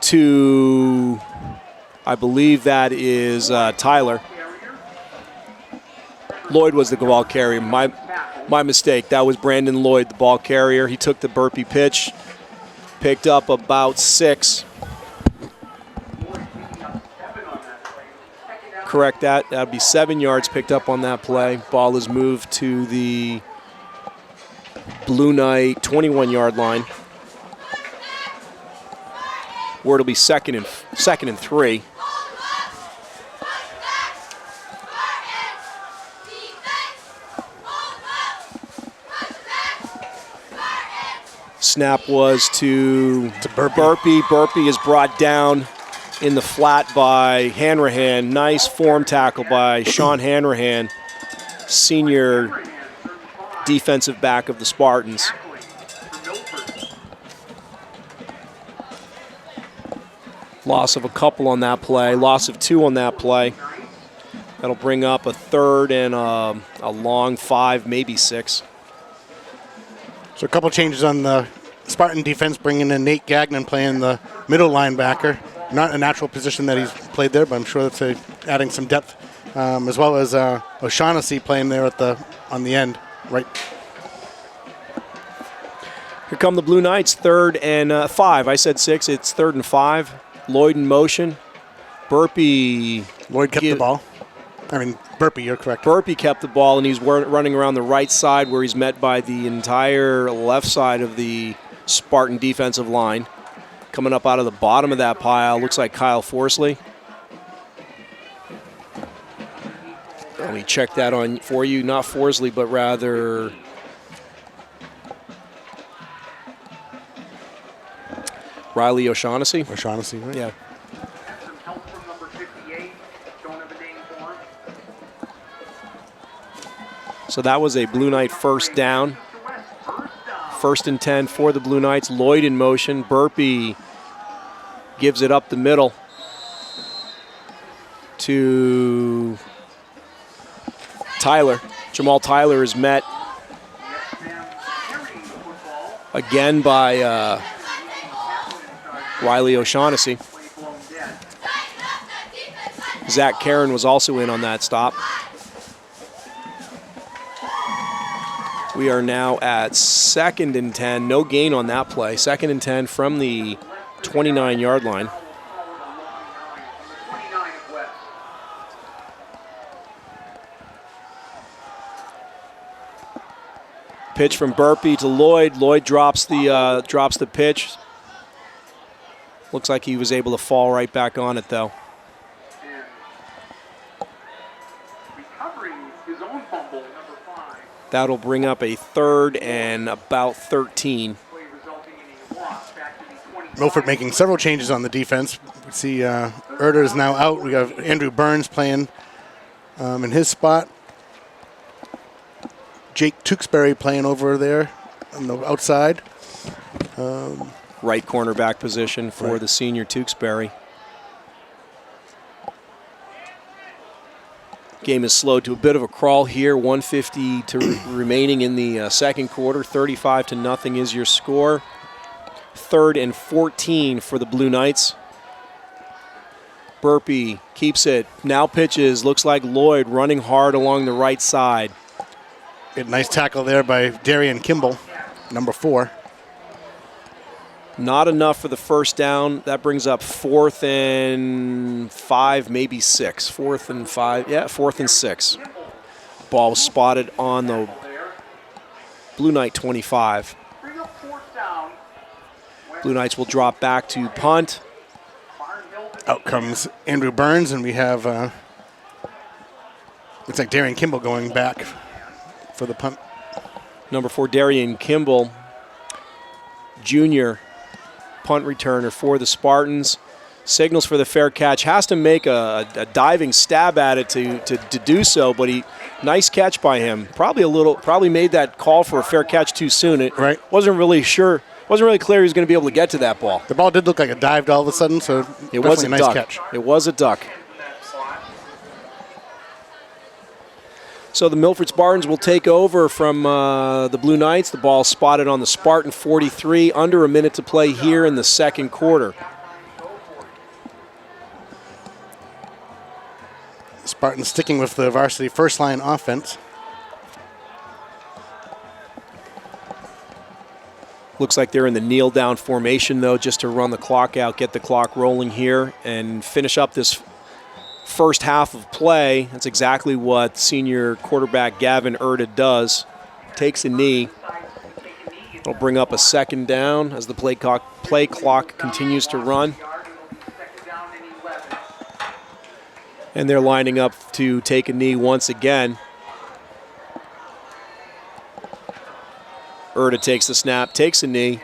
to, I believe that is Tyler. Lloyd was the ball carrier. My mistake. That was Brandon Lloyd, the ball carrier. He took the Burpee pitch, picked up about 6. Correct that. That would be 7 yards picked up on that play. Ball is moved to the Blue Knight 21-yard line, where it'll be second and 3. Snap was to Burpee. Burpee is brought down in the flat by Hanrahan. Nice form tackle by Sean Hanrahan, senior defensive back of the Spartans. Loss of a couple on that play, loss of 2 on that play. That'll bring up a third and a long 5, maybe 6. So a couple changes on the Spartan defense, bringing in Nate Gagnon playing the middle linebacker. Not a natural position that he's played there, but I'm sure that's adding some depth, as well as O'Shaughnessy playing there on the end, right. Here come the Blue Knights, 3rd and 5. I said 6, it's 3rd and 5. Lloyd in motion. Burpee. Lloyd kept the ball. Burpee, you're correct. Burpee kept the ball, and he's running around the right side where he's met by the entire left side of the Spartan defensive line. Coming up out of the bottom of that pile, looks like Kyle Forsley. Let me check that on for you. Not Forsley, but rather Riley O'Shaughnessy. O'Shaughnessy, right? Yeah. Some help from number 58. Don't have a name for him. So that was a Blue Knight first down. 1st and 10 for the Blue Knights. Lloyd in motion. Burpee gives it up the middle to Tyler. Jamal Tyler is met again by Riley O'Shaughnessy. Zach Karen was also in on that stop. We are now at 2nd and 10. No gain on that play. 2nd and 10 from the 29-yard line. Pitch from Burpee to Lloyd. Lloyd drops the pitch. Looks like he was able to fall right back on it, though. That'll bring up a 3rd and about 13. Milford making several changes on the defense. We see Erder is now out. We have Andrew Burns playing in his spot. Jake Tewksbury playing over there on the outside. Right cornerback position for the senior Tewksbury. Game is slowed to a bit of a crawl here. 1:50 remaining in the second quarter. 35-0 is your score. 3rd and 14 for the Blue Knights. Burpee keeps it. Now pitches. Looks like Lloyd running hard along the right side. A nice tackle there by Darian Kimball, number 4. Not enough for the first down. That brings up 4th and 5, maybe 6. 4th and 5. Yeah, 4th and 6. Ball spotted on the Blue Knight 25. Bring up 4th down Blue Knights will drop back to punt. Out comes Andrew Burns, and we have, looks like Darian Kimball going back for the punt. Number 4, Darian Kimball, junior punt returner for the Spartans. Signals for the fair catch. Has to make a diving stab at it to do so, but nice catch by him. Probably made that call for a fair catch too soon. It wasn't really clear he was going to be able to get to that ball. The ball did look like it dived all of a sudden, so it was a nice duck. catch. It was a duck. So the Milford Spartans will take over from the Blue Knights. The ball spotted on the Spartan 43. Under a minute to play here in the second quarter. Spartans sticking with the varsity first line offense. Looks like they're in the kneel down formation though, just to run the clock out, get the clock rolling here, and finish up this first half of play. That's exactly what senior quarterback Gavin Erda does. Takes a knee. It'll bring up a second down as the play clock continues to run. And they're lining up to take a knee once again. Erda takes the snap, takes a knee.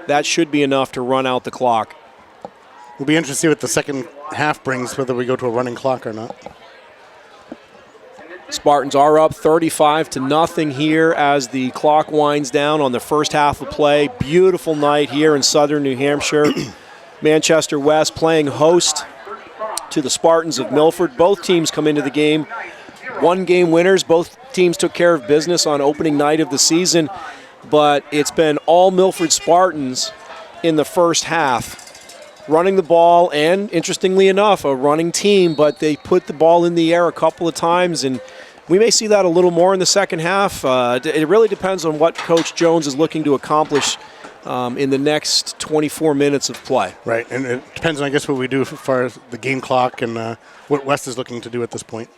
That should be enough to run out the clock. We'll be interested to see what the second half brings, whether we go to a running clock or not. Spartans are up 35-0 here as the clock winds down on the first half of play. Beautiful night here in southern New Hampshire. Manchester West playing host to the Spartans of Milford. Both teams come into the game one-game winners. Both teams took care of business on opening night of the season, but it's been all Milford Spartans in the first half, running the ball, and interestingly enough, a running team, but they put the ball in the air a couple of times, and we may see that a little more in the second half. It really depends on what Coach Jones is looking to accomplish in the next 24 minutes of play. Right, and it depends on, I guess, what we do as far as the game clock and what West is looking to do at this point.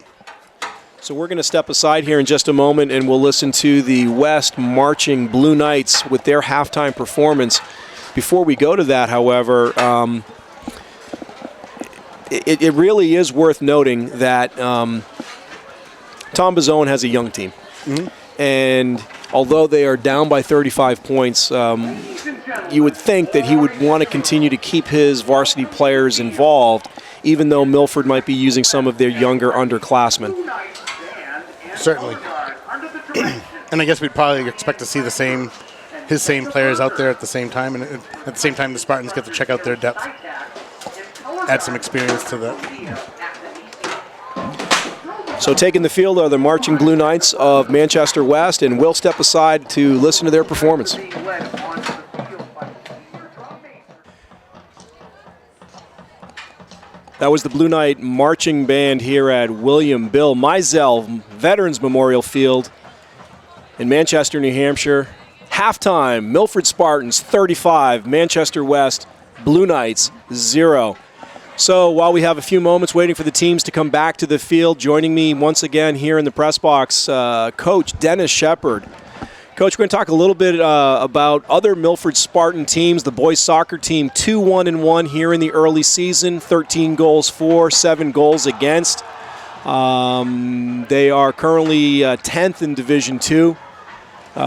So we're going to step aside here in just a moment, and we'll listen to the West marching Blue Knights with their halftime performance. Before we go to that, however, it really is worth noting that Tom Bozzone has a young team. Mm-hmm. And although they are down by 35 points, you would think that he would want to continue to keep his varsity players involved, even though Milford might be using some of their younger underclassmen. Certainly. And I guess we'd probably expect to see his same players out there at the same time, and at the same time the Spartans get to check out their depth. Add some experience to that. So taking the field are the marching Blue Knights of Manchester West, and we'll step aside to listen to their performance. That was the Blue Knight marching band here at William Bill Mizell Veterans Memorial Field in Manchester, New Hampshire. Halftime, Milford Spartans 35, Manchester West Blue Knights 0. So while we have a few moments waiting for the teams to come back to the field, joining me once again here in the press box, Coach Dennis Shepard. Coach, we're going to talk a little bit about other Milford Spartan teams. The boys soccer team 2-1-1 here in the early season, 13 goals for, 7 goals against. They are currently 10th in Division II.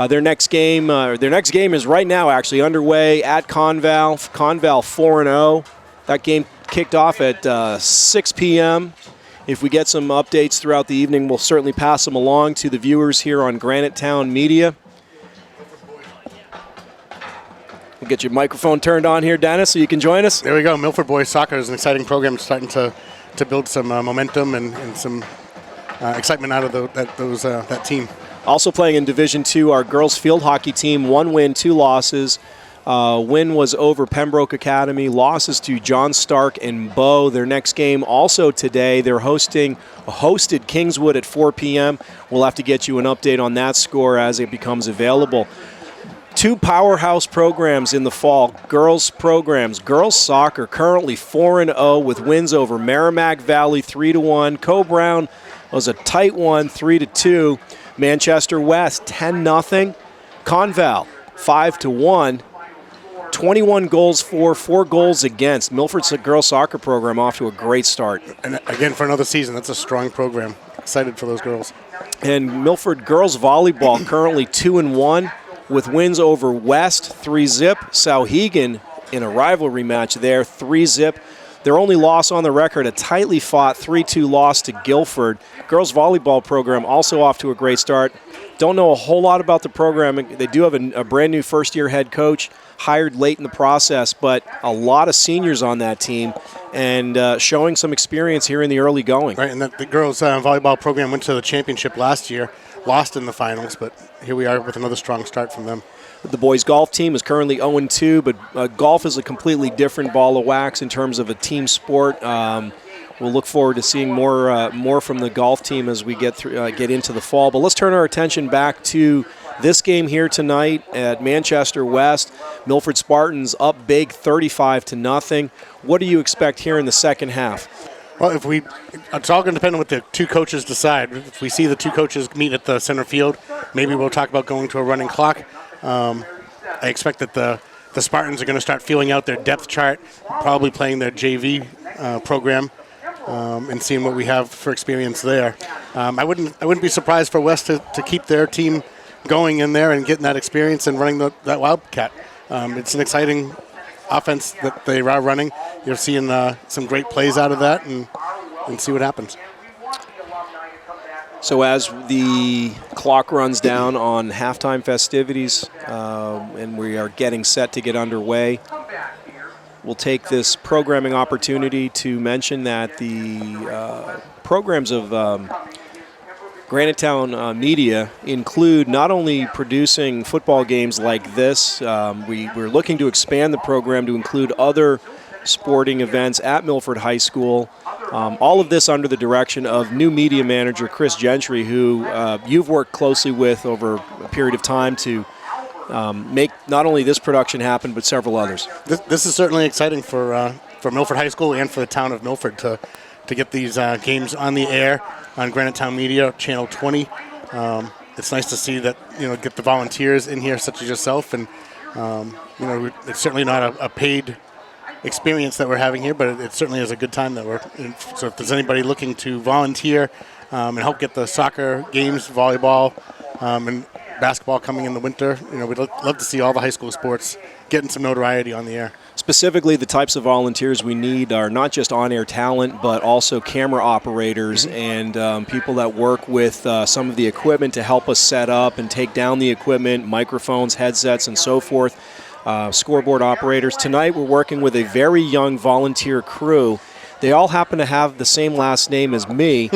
Their next game is right now actually underway at Conval. Conval 4-0. That game kicked off at 6 p.m. If we get some updates throughout the evening, we'll certainly pass them along to the viewers here on Granite Town Media. We'll get your microphone turned on here, Dennis, so you can join us. There we go. Milford Boys Soccer is an exciting program, starting to build some momentum and some excitement out of that team. Also playing in Division II, our girls field hockey team, 1 win, 2 losses. Win was over Pembroke Academy. Losses to John Stark and Bow. Their next game also today. They're hosted Kingswood at 4 p.m. We'll have to get you an update on that score as it becomes available. 2 powerhouse programs in the fall. Girls programs. Girls soccer currently 4-0 with wins over Merrimack Valley 3-1. Co-Brown was a tight one, 3-2. Manchester West 10-0. Conval 5-1. 21 goals for, 4 goals against. Milford's girls soccer program off to a great start. And again, for another season, that's a strong program. Excited for those girls. And Milford girls volleyball currently 2-1 with wins over West 3-zip, Sauhegan in a rivalry match there 3-zip. Their only loss on the record, a tightly fought 3-2 loss to Guilford. Girls volleyball program also off to a great start. Don't know a whole lot about the program. They do have a brand new first-year head coach, hired late in the process, but a lot of seniors on that team and showing some experience here in the early going. Right, and the girls volleyball program went to the championship last year, lost in the finals, but here we are with another strong start from them. The boys golf team is currently 0-2, but golf is a completely different ball of wax in terms of a team sport. We'll look forward to seeing more from the golf team as we get into the fall. But let's turn our attention back to this game here tonight at Manchester West. Milford Spartans up big, 35-0. What do you expect here in the second half? Well, it's all going to depend on what the two coaches decide. If we see the two coaches meet at the center field, maybe we'll talk about going to a running clock. I expect that the Spartans are going to start feeling out their depth chart, probably playing their JV program, and seeing what we have for experience there. I wouldn't be surprised for West to keep their team going in there and getting that experience and running that Wildcat. It's an exciting offense that they are running. You're seeing some great plays out of that, and see what happens. So as the clock runs down on halftime festivities and we are getting set to get underway, we'll take this programming opportunity to mention that the programs of Granitetown Media include not only producing football games like this, we're looking to expand the program to include other sporting events at Milford High School. All of this under the direction of new media manager Chris Gentry, who you've worked closely with over a period of time to make not only this production happen, but several others. This is certainly exciting for Milford High School and for the town of Milford to get these games on the air on Granitetown Media, Channel 20. It's nice to see that, get the volunteers in here, such as yourself, and it's certainly not a paid experience that we're having here, but it certainly is a good time that we're in. So if there's anybody looking to volunteer and help get the soccer games, volleyball, and basketball coming in the winter, we'd love to see all the high school sports getting some notoriety on the air. Specifically, the types of volunteers we need are not just on-air talent, but also camera operators and people that work with some of the equipment to help us set up and take down the equipment, microphones, headsets, and so forth. Scoreboard operators. Tonight we're working with a very young volunteer crew. They all happen to have the same last name as me.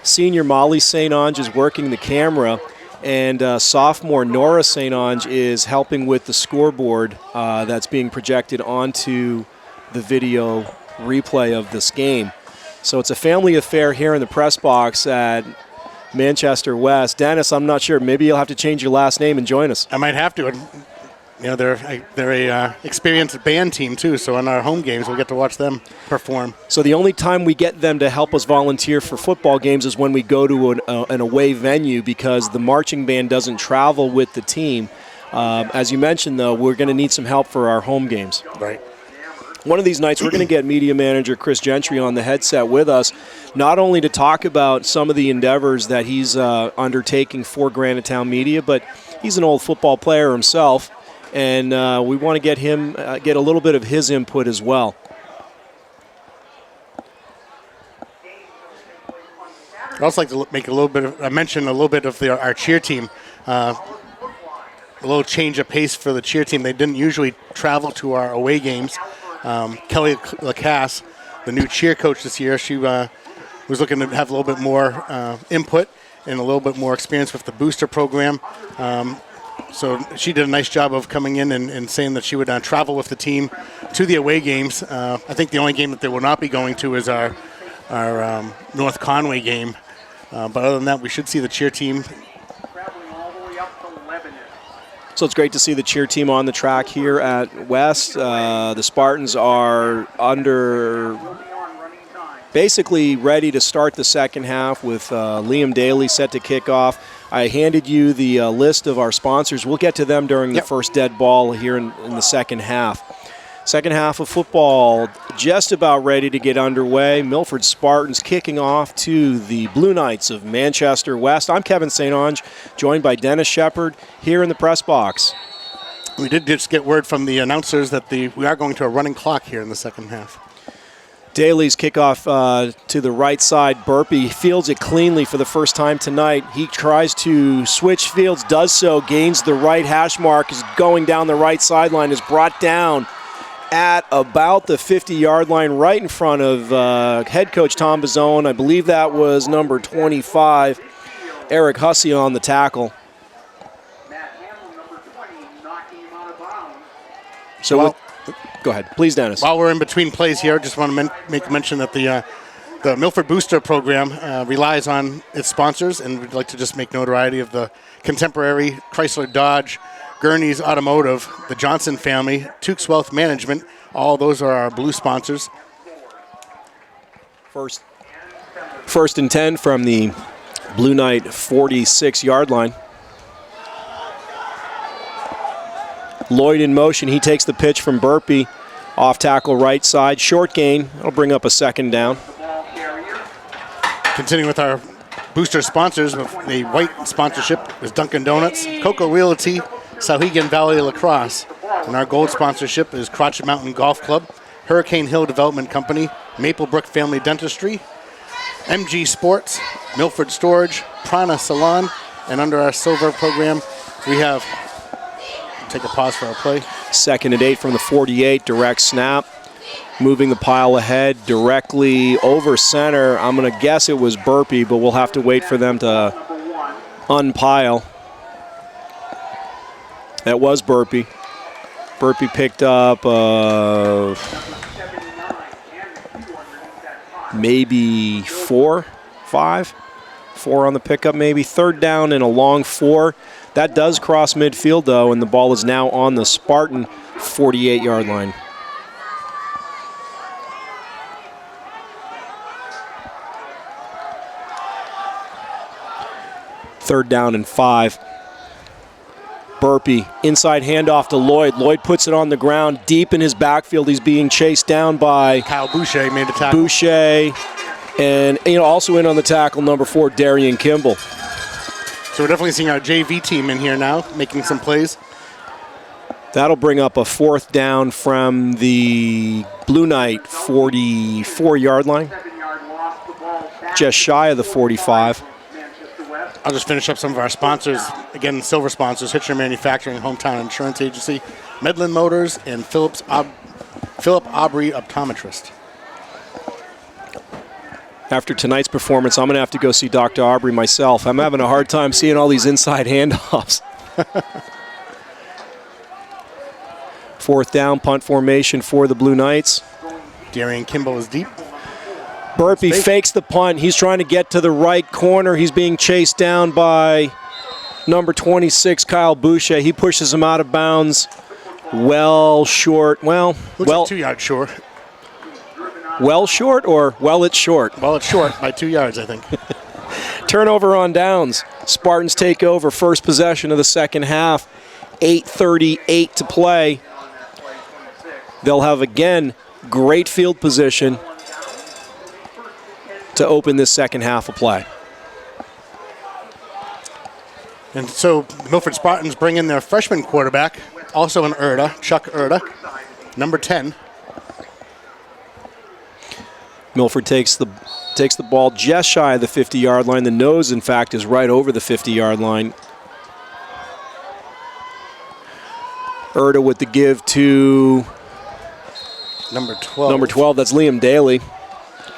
Senior Molly St. Ange is working the camera, and sophomore Nora St. Ange is helping with the scoreboard that's being projected onto the video replay of this game. So it's a family affair here in the press box at Manchester West. Dennis, I'm not sure. Maybe you'll have to change your last name and join us. I might have to. They're a experienced band team too, so on our home games we'll get to watch them perform. So the only time we get them to help us volunteer for football games is when we go to an away venue, because the marching band doesn't travel with the team. As you mentioned, though, we're going to need some help for our home games. Right. One of these nights we're going to get media manager Chris Gentry on the headset with us, not only to talk about some of the endeavors that he's undertaking for Granitetown Media, but he's an old football player himself. And we want to get a little bit of his input as well. I'd also like to make mention a little bit of our cheer team. A little change of pace for the cheer team. They didn't usually travel to our away games. Kelly Lacasse, the new cheer coach this year, she was looking to have a little bit more input and a little bit more experience with the booster program. So she did a nice job of coming in and saying that she would travel with the team to the away games. I think the only game that they will not be going to is our North Conway game. But other than that, we should see the cheer team. So it's great to see the cheer team on the track here at West. The Spartans are basically ready to start the second half with Liam Daly set to kick off. I handed you the list of our sponsors. We'll get to them during the first dead ball here in the second half. Second half of football just about ready to get underway. Milford Spartans kicking off to the Blue Knights of Manchester West. I'm Kevin St. Onge, joined by Dennis Shepard here in the press box. We did just get word from the announcers that we are going to a running clock here in the second half. Daly's kickoff to the right side. Burpee fields it cleanly for the first time tonight. He tries to switch fields, does so, gains the right hash mark, is going down the right sideline, is brought down at about the 50-yard line, right in front of head coach Tom Bazzone. I believe that was number 25, Eric Hussey, on the tackle. So, go ahead, please, Dennis. While we're in between plays here, I just want to make mention that the Milford Booster program relies on its sponsors, and we'd like to just make notoriety of the Contemporary, Chrysler Dodge, Gurney's Automotive, the Johnson family, Tukes Wealth Management. All those are our blue sponsors. First and 10 from the Blue Knight 46-yard line. Lloyd in motion. He takes the pitch from Burpee. Off tackle right side. Short gain. That'll bring up a second down. Continuing with our booster sponsors, the white sponsorship is Dunkin' Donuts, Coco Realty, Sauhegan Valley Lacrosse. And our gold sponsorship is Crotched Mountain Golf Club, Hurricane Hill Development Company, Maplebrook Family Dentistry, MG Sports, Milford Storage, Prana Salon, and under our silver program, we have, take a pause for our play. 2nd and 8 from the 48, direct snap. Moving the pile ahead directly over center. I'm going to guess it was Burpee, but we'll have to wait for them to unpile. That was Burpee. Burpee picked up maybe 4 on the pickup maybe. 3rd down and a long 4. That does cross midfield, though, and the ball is now on the Spartan 48-yard line. Third down and 5. Burpee, inside handoff to Lloyd. Lloyd puts it on the ground deep in his backfield. He's being chased down by Kyle Boucher made the tackle. Boucher, and also in on the tackle, number 4, Darian Kimball. So we're definitely seeing our JV team in here now, making some plays. That'll bring up a 4th down from the Blue Knight 44-yard line. Just shy of the 45. I'll just finish up some of our sponsors. Again, silver sponsors, Hitcher Manufacturing, Hometown Insurance Agency, Medlin Motors, and Philip Aubrey Optometrist. After tonight's performance, I'm going to have to go see Dr. Aubrey myself. I'm having a hard time seeing all these inside handoffs. 4th down, punt formation for the Blue Knights. Darian Kimball is deep. Burpee fakes the punt. He's trying to get to the right corner. He's being chased down by number 26, Kyle Boucher. He pushes him out of bounds. Well short. Looks like 2 yards short. Well short or well it's short? Well, it's short by 2 yards, I think. Turnover on downs. Spartans take over first possession of the second half. 8:38 to play. They'll have, again, great field position to open this second half of play. And so Milford Spartans bring in their freshman quarterback, also an Chuck Erda, number 10. Milford takes the ball just shy of the 50-yard line. The nose, in fact, is right over the 50-yard line. Erda with the give to number 12. Number 12, that's Liam Daly.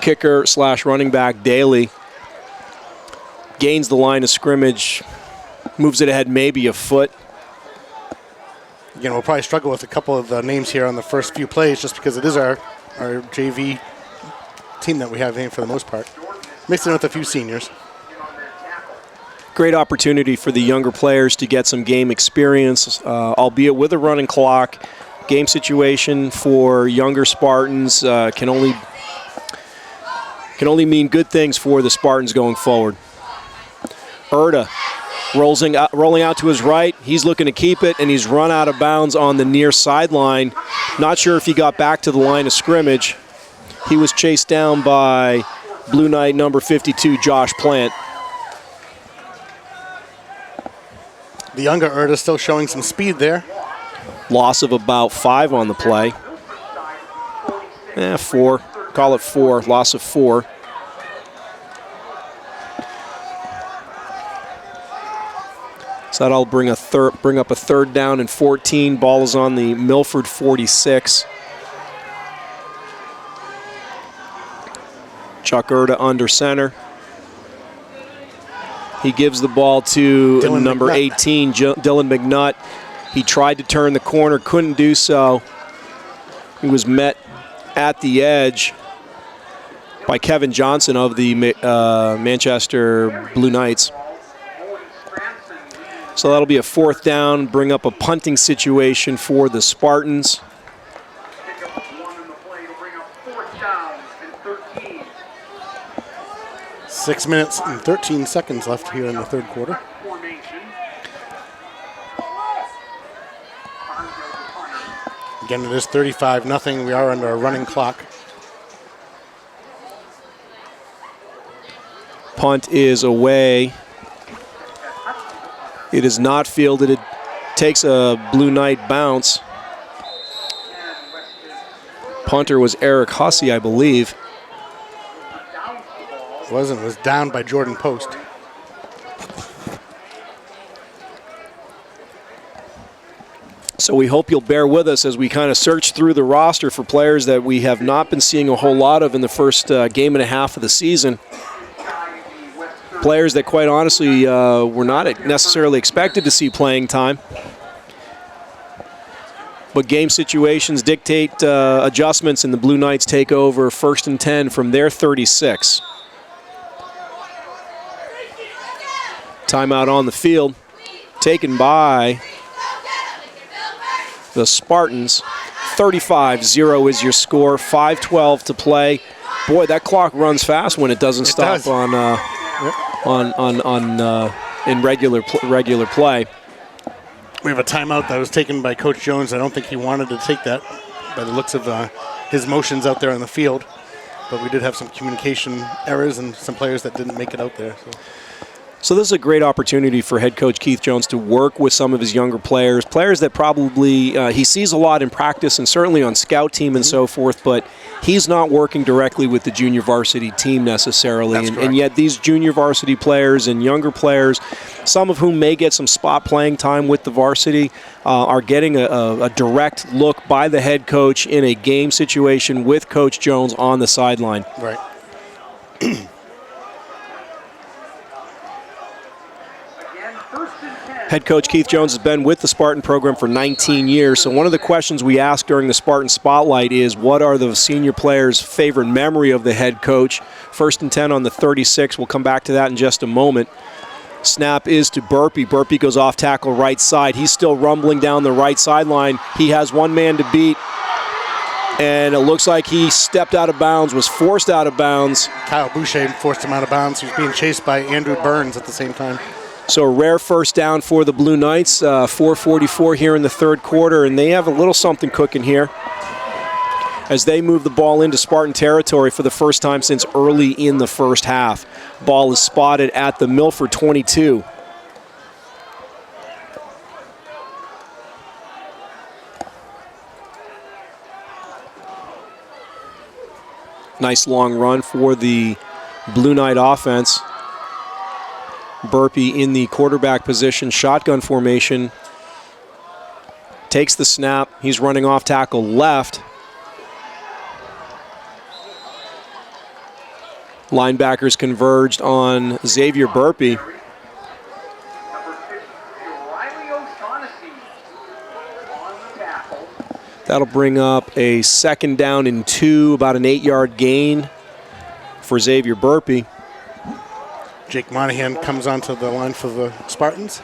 Kicker / running back Daly gains the line of scrimmage, moves it ahead maybe a foot. Again, we'll probably struggle with a couple of the names here on the first few plays just because it is our JV team that we have in for the most part. Mixing with a few seniors. Great opportunity for the younger players to get some game experience, albeit with a running clock. Game situation for younger Spartans can only mean good things for the Spartans going forward. Erda Rolling out to his right. He's looking to keep it, and he's run out of bounds on the near sideline. Not sure if he got back to the line of scrimmage. He was chased down by Blue Knight number 52, Josh Plant. The younger Erda still showing some speed there. Loss of about 5 on the play. 4. Call it 4. Loss of 4. So that'll bring up a 3rd down and 14. Ball is on the Milford 46. Chuck Erda under center. He gives the ball to number 18, Dylan McNutt. He tried to turn the corner, couldn't do so. He was met at the edge by Kevin Johnson of the Manchester Blue Knights. So that'll be a 4th down, bring up a punting situation for the Spartans. 6 minutes and 13 seconds left here in the 3rd quarter. Again, it is 35-0. We are under a running clock. Punt is away. It is not fielded. It takes a Blue Knight bounce. Punter was Eric Hussey, I believe. It wasn't. It was down by Jordan Post. So we hope you'll bear with us as we kind of search through the roster for players that we have not been seeing a whole lot of in the first game and a half of the season. Players that, quite honestly, were not necessarily expected to see playing time. But game situations dictate adjustments, and the Blue Knights take over 1st and 10 from their 36. Timeout on the field, taken by the Spartans. 35-0 is your score, 5:12 to play. Boy, that clock runs fast when it doesn't stop in regular play. We have a timeout that was taken by Coach Jones. I don't think he wanted to take that by the looks of his motions out there on the field. But we did have some communication errors and some players that didn't make it out there. So this is a great opportunity for head coach Keith Jones to work with some of his younger players that probably he sees a lot in practice and certainly on scout team and so forth, but he's not working directly with the junior varsity team necessarily. And yet these junior varsity players and younger players, some of whom may get some spot playing time with the varsity, are getting a direct look by the head coach in a game situation with Coach Jones on the sideline. Right. Head coach Keith Jones has been with the Spartan program for 19 years. So one of the questions we ask during the Spartan Spotlight is, what are the senior players' favorite memory of the head coach? 1st and 10 on the 36. We'll come back to that in just a moment. Snap is to Burpee. Burpee goes off tackle right side. He's still rumbling down the right sideline. He has one man to beat. And it looks like he stepped out of bounds, was forced out of bounds. Kyle Boucher forced him out of bounds. He was being chased by Andrew Burns at the same time. So a rare 1st down for the Blue Knights, 4:44 here in the 3rd quarter, and they have a little something cooking here as they move the ball into Spartan territory for the first time since early in the first half. Ball is spotted at the Milford 22. Nice long run for the Blue Knight offense. Burpee in the quarterback position, shotgun formation. Takes the snap. He's running off tackle left. Linebackers converged on Xavier Burpee. That'll bring up a 2nd down and 2, about an 8-yard gain for Xavier Burpee. Jake Monahan comes onto the line for the Spartans.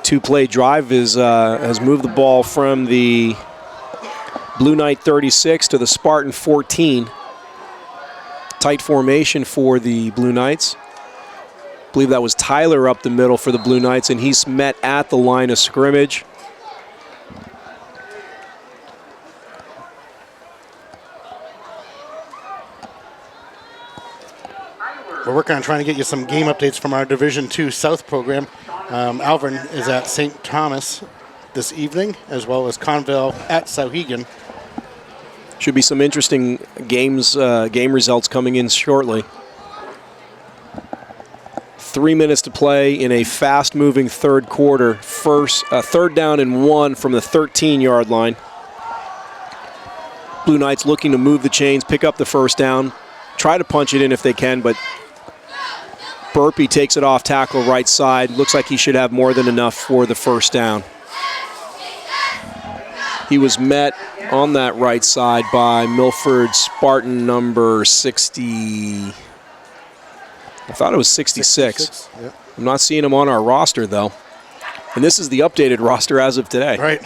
2-play drive has moved the ball from the Blue Knight 36 to the Spartan 14. Tight formation for the Blue Knights. believe that was Tyler up the middle for the Blue Knights, and he's met at the line of scrimmage. We're working on trying to get you some game updates from our Division II South program. Alvern is at St. Thomas this evening, as well as Conville at Sauhegan. Should be some interesting game results coming in shortly. 3 minutes to play in a fast-moving third quarter. Third down and 1 from the 13-yard line. Blue Knights looking to move the chains, pick up the first down, try to punch it in if they can, but Burpee takes it off tackle right side. Looks like he should have more than enough for the first down. He was met on that right side by Milford Spartan number 60. I thought it was 66. Yep. I'm not seeing him on our roster, though. And this is the updated roster as of today. Right.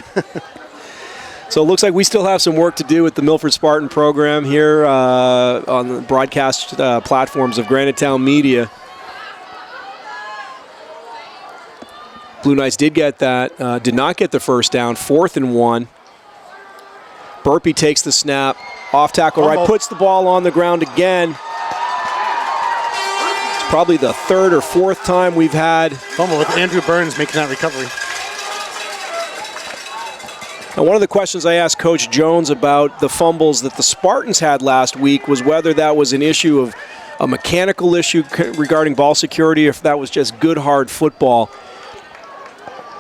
So it looks like we still have some work to do with the Milford Spartan program here on the broadcast platforms of Granite Town Media. Blue Knights did not get the first down, 4th and 1. Burpee takes the snap, off tackle right, puts the ball on the ground again. It's probably the 3rd or 4th time we've had. Fumble with Andrew Burns making that recovery. Now, one of the questions I asked Coach Jones about the fumbles that the Spartans had last week was whether that was an issue of a mechanical issue regarding ball security, or if that was just good, hard football.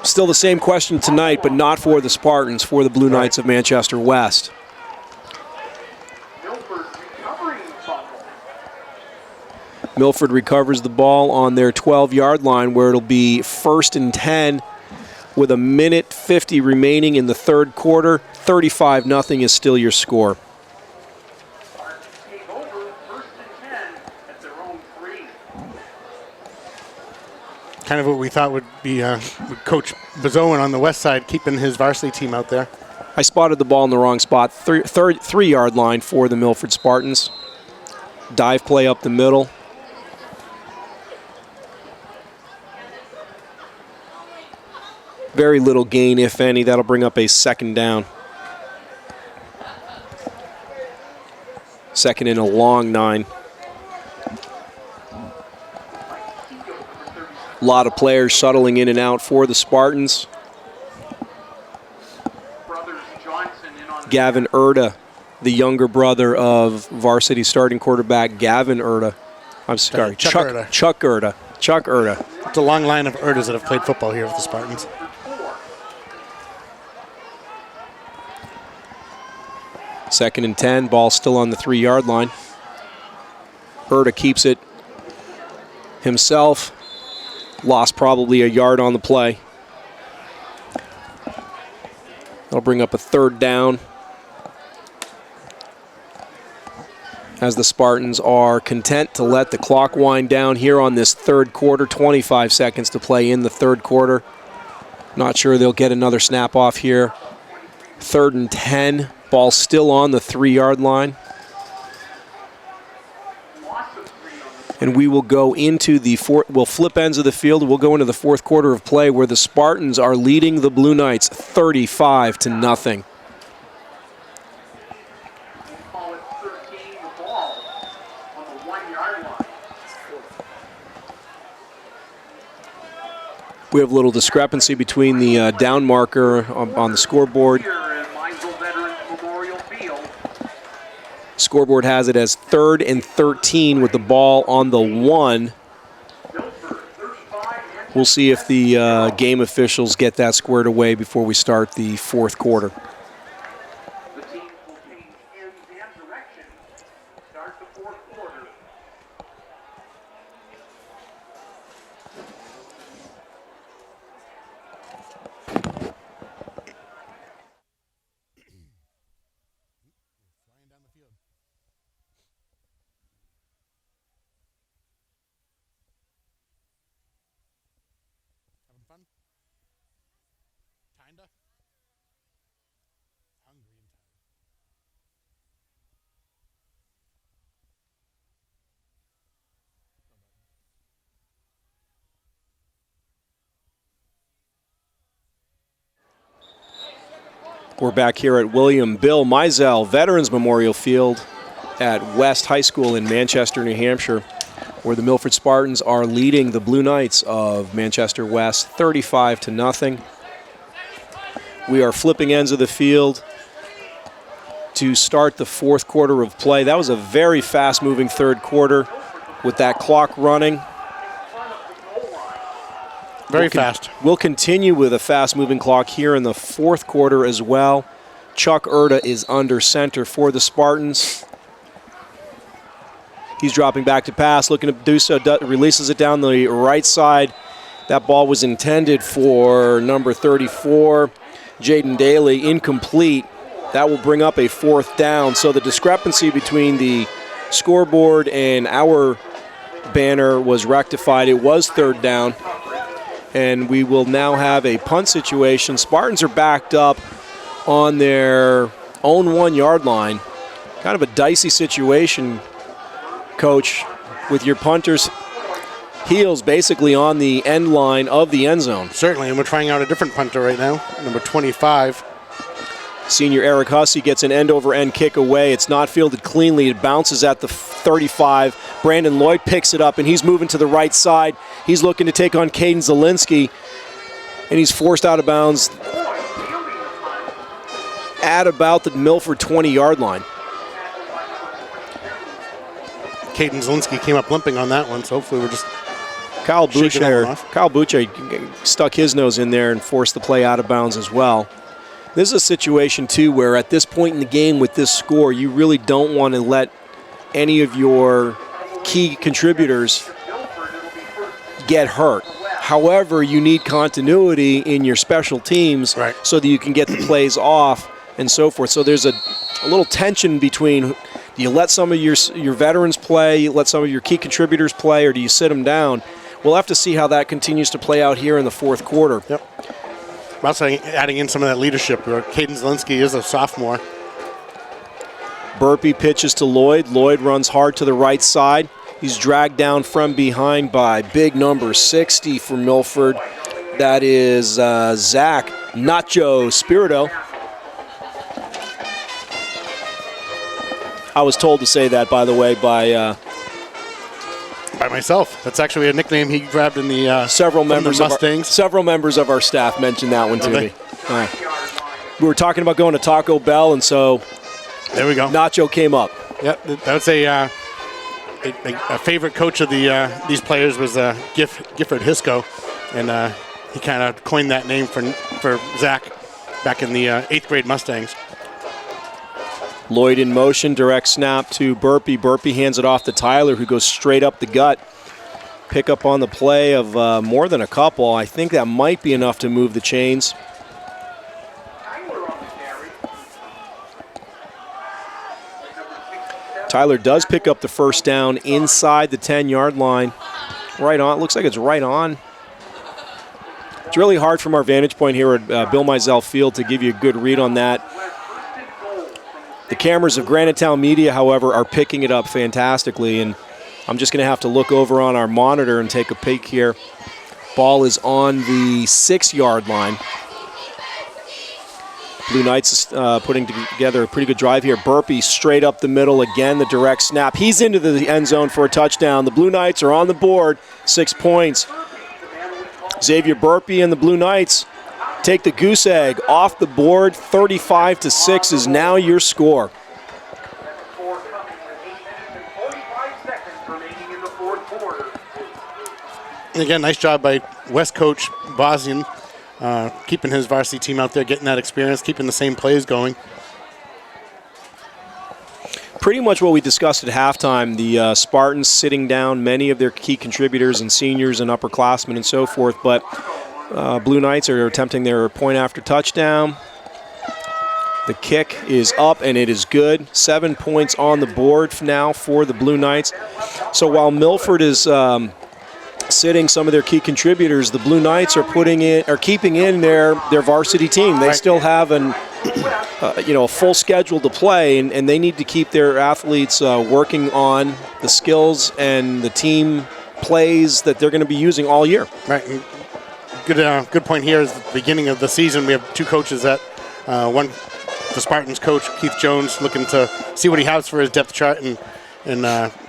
Still the same question tonight, but not for the Spartans, for the Blue Knights of Manchester West. Milford recovers the ball on their 12-yard line, where it'll be 1st and 10 with 1:50 remaining in the third quarter. 35-0 is still your score. Kind of what we thought would be Coach Bazoan on the west side, keeping his varsity team out there. I spotted the ball in the wrong spot. 3-yard line for the Milford Spartans. Dive play up the middle. Very little gain, if any. That'll bring up a 2nd down. 2nd and a long 9. A lot of players shuttling in and out for the Spartans. Gavin Erda, the younger brother of varsity starting quarterback Gavin Erda. I'm sorry, Chuck Erda. Chuck Erda. It's a long line of Erdas that have played football here with the Spartans. Second and 10, ball still on the 3-yard line. Erda keeps it himself. Lost probably a yard on the play. That'll bring up a 3rd down, as the Spartans are content to let the clock wind down here on this third quarter. 25 seconds to play in the third quarter. Not sure they'll get another snap off here. 3rd and 10, ball still on the 3-yard line. And we will go into we'll flip ends of the field. We'll go into the fourth quarter of play, where the Spartans are leading the Blue Knights 35-0. We have a little discrepancy between the down marker on the scoreboard. Scoreboard has it as 3rd and 13 with the ball on the 1. We'll see if the game officials get that squared away before we start the fourth quarter. We're back here at William Bill Mizell Veterans Memorial Field at West High School in Manchester, New Hampshire, where the Milford Spartans are leading the Blue Knights of Manchester West 35-0. We are flipping ends of the field to start the fourth quarter of play. That was a very fast-moving third quarter with that clock running. Very fast. We'll continue with a fast-moving clock here in the fourth quarter as well. Chuck Erda is under center for the Spartans. He's dropping back to pass, looking to do so, releases it down the right side. That ball was intended for number 34, Jaden Daly, incomplete. That will bring up a fourth down. So the discrepancy between the scoreboard and our banner was rectified. It was third down. And we will now have a punt situation. Spartans are backed up on their own 1 yard line. Kind of a dicey situation, Coach, with your punter's heels basically on the end line of the end zone. Certainly, and we're trying out a different punter right now, number 25. Senior Eric Hussey gets an end-over-end kick away. It's not fielded cleanly. It bounces at the 35. Brandon Lloyd picks it up, and he's moving to the right side. He's looking to take on Caden Zielinski, and he's forced out of bounds at about the Milford 20-yard line. Caden Zielinski came up limping on that one, so hopefully we're just Kyle shaking that one off. Boucher stuck his nose in there and forced the play out of bounds as well. This is a situation, too, where at this point in the game with this score, you really don't want to let any of your key contributors get hurt. However, you need continuity in your special teams so that you can get the plays off and so forth. So there's a little tension between, do you let some of your veterans play, you let some of your key contributors play, or do you sit them down? We'll have to see how that continues to play out here in the fourth quarter. Yep. We're also adding in some of that leadership where Caden Zielinski is a sophomore. Burpee pitches to Lloyd. Lloyd runs hard to the right side. He's dragged down from behind by big number 60 for Milford. That is Zach Nacho Spirito. I was told to say that, by the way, by myself. That's actually a nickname he grabbed in the several members of Mustangs. Several members of our staff mentioned that one to me. All right. We were talking about going to Taco Bell, and so there we go. Nacho came up. Yep, that was a favorite coach of these players was Gifford Hisco, and he kind of coined that name for Zach back in the 8th grade Mustangs. Lloyd in motion, direct snap to Burpee. Burpee hands it off to Tyler, who goes straight up the gut. Pick up on the play of more than a couple. I think that might be enough to move the chains. Tyler does pick up the first down inside the 10-yard line. Right on. Looks like it's right on. It's really hard from our vantage point here at Bill Mizell Field to give you a good read on that. The cameras of Granite Town Media, however, are picking it up fantastically, and I'm just going to have to look over on our monitor and take a peek here. Ball is on the 6-yard line. Blue Knights is putting together a pretty good drive here. Burpee straight up the middle again, the direct snap. He's into the end zone for a touchdown. The Blue Knights are on the board, 6 points. Xavier Burpee and the Blue Knights take the goose egg off the board. 35-6 is now your score. And again, nice job by West coach Bozian, keeping his varsity team out there, getting that experience, keeping the same plays going. Pretty much what we discussed at halftime, the Spartans sitting down many of their key contributors and seniors and upperclassmen and so forth, but Blue Knights are attempting their point after touchdown. The kick is up, and it is good. 7 points on the board now for the Blue Knights. So while Milford is sitting some of their key contributors, the Blue Knights are keeping in their varsity team. They still have a full schedule to play, and they need to keep their athletes working on the skills and the team plays that they're going to be using all year. Right. Good point here is the beginning of the season. We have two coaches that one the Spartans coach, Keith Jones, looking to see what he has for his depth chart and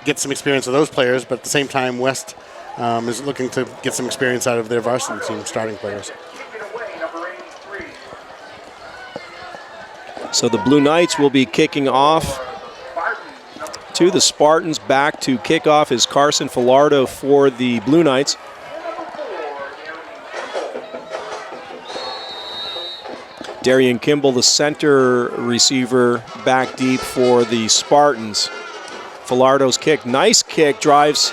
get some experience of those players. But at the same time, West is looking to get some experience out of their varsity team starting players. So the Blue Knights will be kicking off to the Spartans. Back to kickoff is Carson Filardo for the Blue Knights. Darian Kimball, the center receiver, back deep for the Spartans. Filardo's kick, nice kick, drives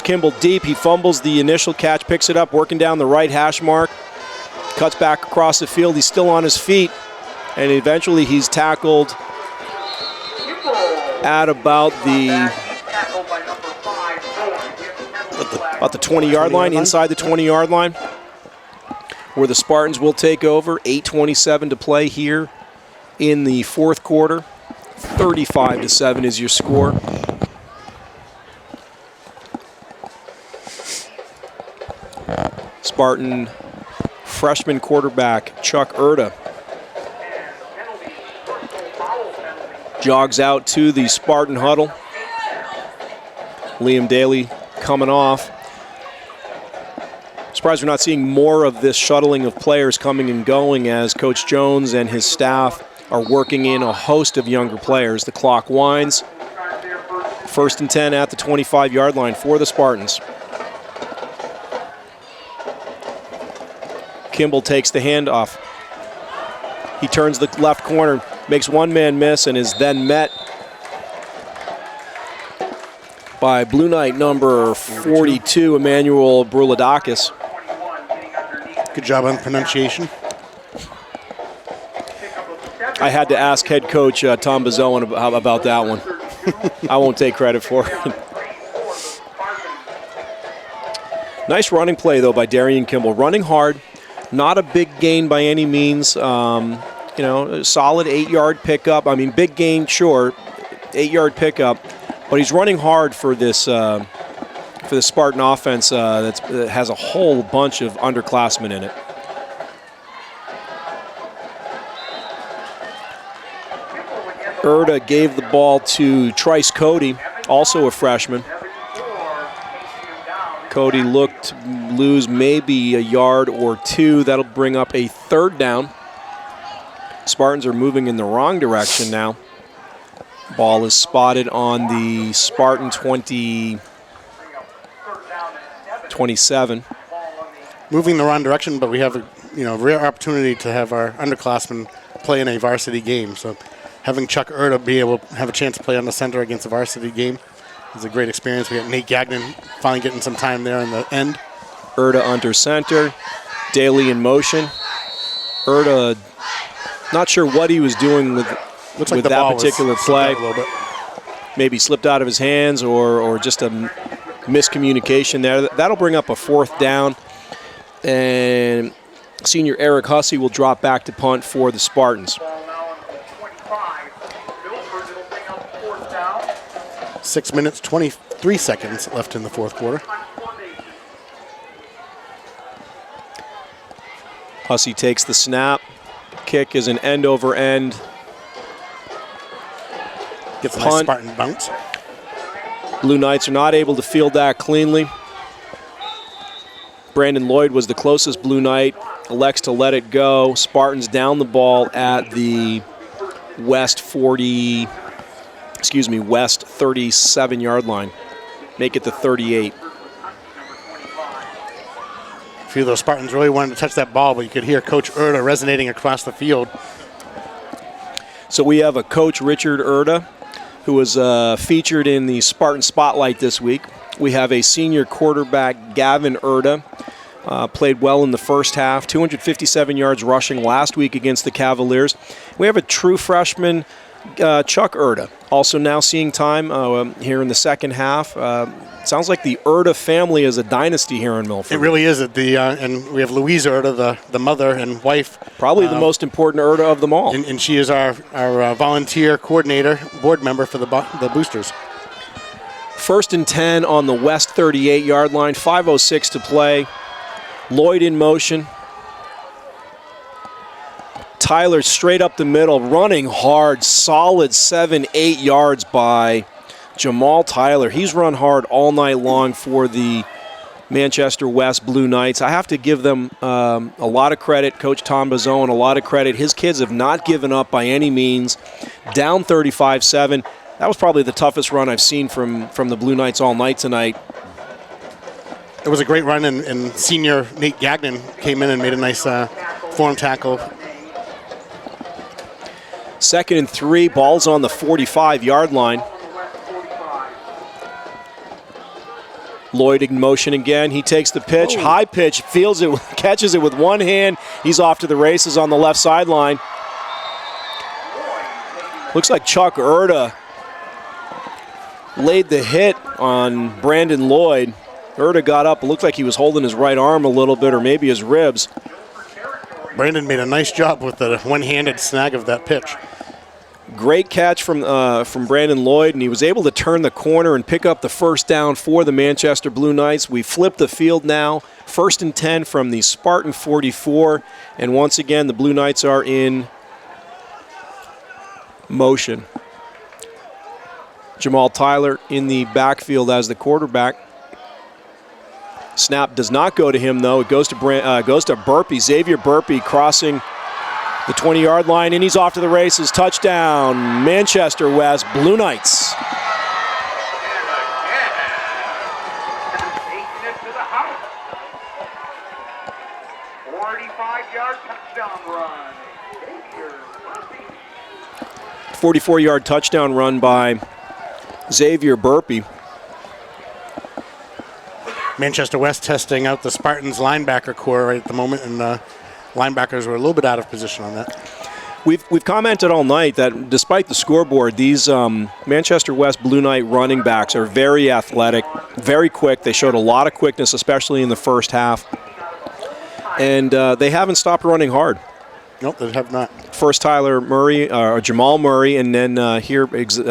Kimball deep. He fumbles the initial catch, picks it up, working down the right hash mark, cuts back across the field. He's still on his feet, and eventually he's tackled at about the 20-yard line, inside the 20-yard line, where the Spartans will take over. 8:27 to play here in the fourth quarter. 35-7 is your score. Spartan freshman quarterback Chuck Erda jogs out to the Spartan huddle. Liam Daly coming off. Surprised we're not seeing more of this shuttling of players coming and going as Coach Jones and his staff are working in a host of younger players. The clock winds. 1st and 10 at the 25-yard line for the Spartans. Kimball takes the handoff. He turns the left corner, makes one man miss, and is then met by Blue Knight number 42, Emmanuel Bruladakis. Good job on pronunciation. I had to ask head coach Tom Bazzoan about that one. I won't take credit for it. Nice running play, though, by Darian Kimball. Running hard, not a big gain by any means. A solid 8-yard pickup. I mean, big gain, sure, 8-yard pickup. But he's running hard for this for the Spartan offense that has a whole bunch of underclassmen in it. Erda gave the ball to Trice Cody, also a freshman. Cody looked to lose maybe a yard or two. That'll bring up a 3rd down. Spartans are moving in the wrong direction now. Ball is spotted on the Spartan 27. Moving in the wrong direction, but we have a rare opportunity to have our underclassmen play in a varsity game. So having Chuck Erda be able to have a chance to play on the center against a varsity game is a great experience. We got Nate Gagnon finally getting some time there in the end. Erda under center, Daly in motion. Erda, not sure what he was doing with that particular play. Maybe slipped out of his hands or just a miscommunication there. That'll bring up a 4th down. And senior Eric Hussey will drop back to punt for the Spartans. 6 minutes, 23 seconds left in the fourth quarter. Hussey takes the snap. Kick is an end-over-end. Gets a nice Spartan bounce. Blue Knights are not able to field that cleanly. Brandon Lloyd was the closest Blue Knight, elects to let it go. Spartans down the ball at the West 37-yard line. Make it the 38. A few of those Spartans really wanted to touch that ball, but you could hear Coach Erda resonating across the field. So we have a Coach Richard Erda, who was featured in the Spartan Spotlight this week. We have a senior quarterback, Gavin Erda, played well in the first half, 257 yards rushing last week against the Cavaliers. We have a true freshman, Chuck Erda, also now seeing time here in the second half. Sounds like the Erda family is a dynasty here in Milford. It really is. And we have Louise Erda, the mother and wife. Probably the most important Erda of them all. And she is our volunteer coordinator, board member for the Boosters. 1st and 10 on the West 38-yard line, 5:06 to play. Lloyd in motion. Tyler straight up the middle, running hard, solid 7-8 yards by Jamal Tyler. He's run hard all night long for the Manchester West Blue Knights. I have to give them a lot of credit, Coach Tom Bazone, a lot of credit. His kids have not given up by any means. Down 35-7. That was probably the toughest run I've seen from the Blue Knights all night tonight. It was a great run, and senior Nate Gagnon came in and made a nice form tackle. 2nd and 3, ball's on the 45-yard line. Lloyd in motion again. He takes the pitch, high pitch, feels it, catches it with one hand. He's off to the races on the left sideline. Looks like Chuck Erda laid the hit on Brandon Lloyd. Erda got up. It looked like he was holding his right arm a little bit, or maybe his ribs. Brandon made a nice job with the one-handed snag of that pitch. Great catch from Brandon Lloyd, and he was able to turn the corner and pick up the first down for the Manchester Blue Knights. We flip the field now. 1st and 10 from the Spartan 44, and once again the Blue Knights are in motion. Jamal Tyler in the backfield as the quarterback. Snap does not go to him, though. It goes to Burpee. Xavier Burpee crossing the 20-yard line, and he's off to the races. Touchdown, Manchester West Blue Knights. Taking it to the house. 45-yard touchdown run. 44-yard touchdown run by Xavier Burpee. Manchester West testing out the Spartans linebacker core right at the moment, and linebackers were a little bit out of position on that. We've commented all night that despite the scoreboard, these Manchester West Blue Knight running backs are very athletic, very quick. They showed a lot of quickness, especially in the first half. And they haven't stopped running hard. Nope, they have not. First Jamal Murray, and then here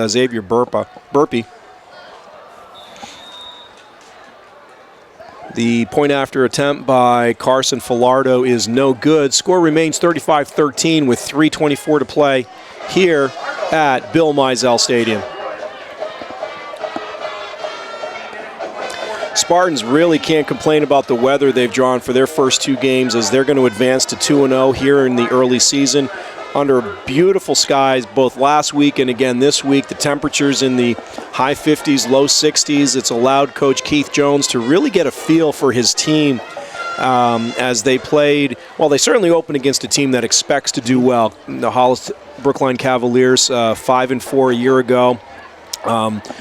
Xavier Burpee. The point after attempt by Carson Filardo is no good. Score remains 35-13 with 3:24 to play here at Bill Mizell Stadium. Spartans really can't complain about the weather they've drawn for their first 2 games, as they're going to advance to 2-0 here in the early season under beautiful skies both last week and again this week. The temperatures in the high 50s, low 60s. It's allowed Coach Keith Jones to really get a feel for his team as they played. Well, they certainly opened against a team that expects to do well. The Hollis Brookline Cavaliers, 5-4 a year ago.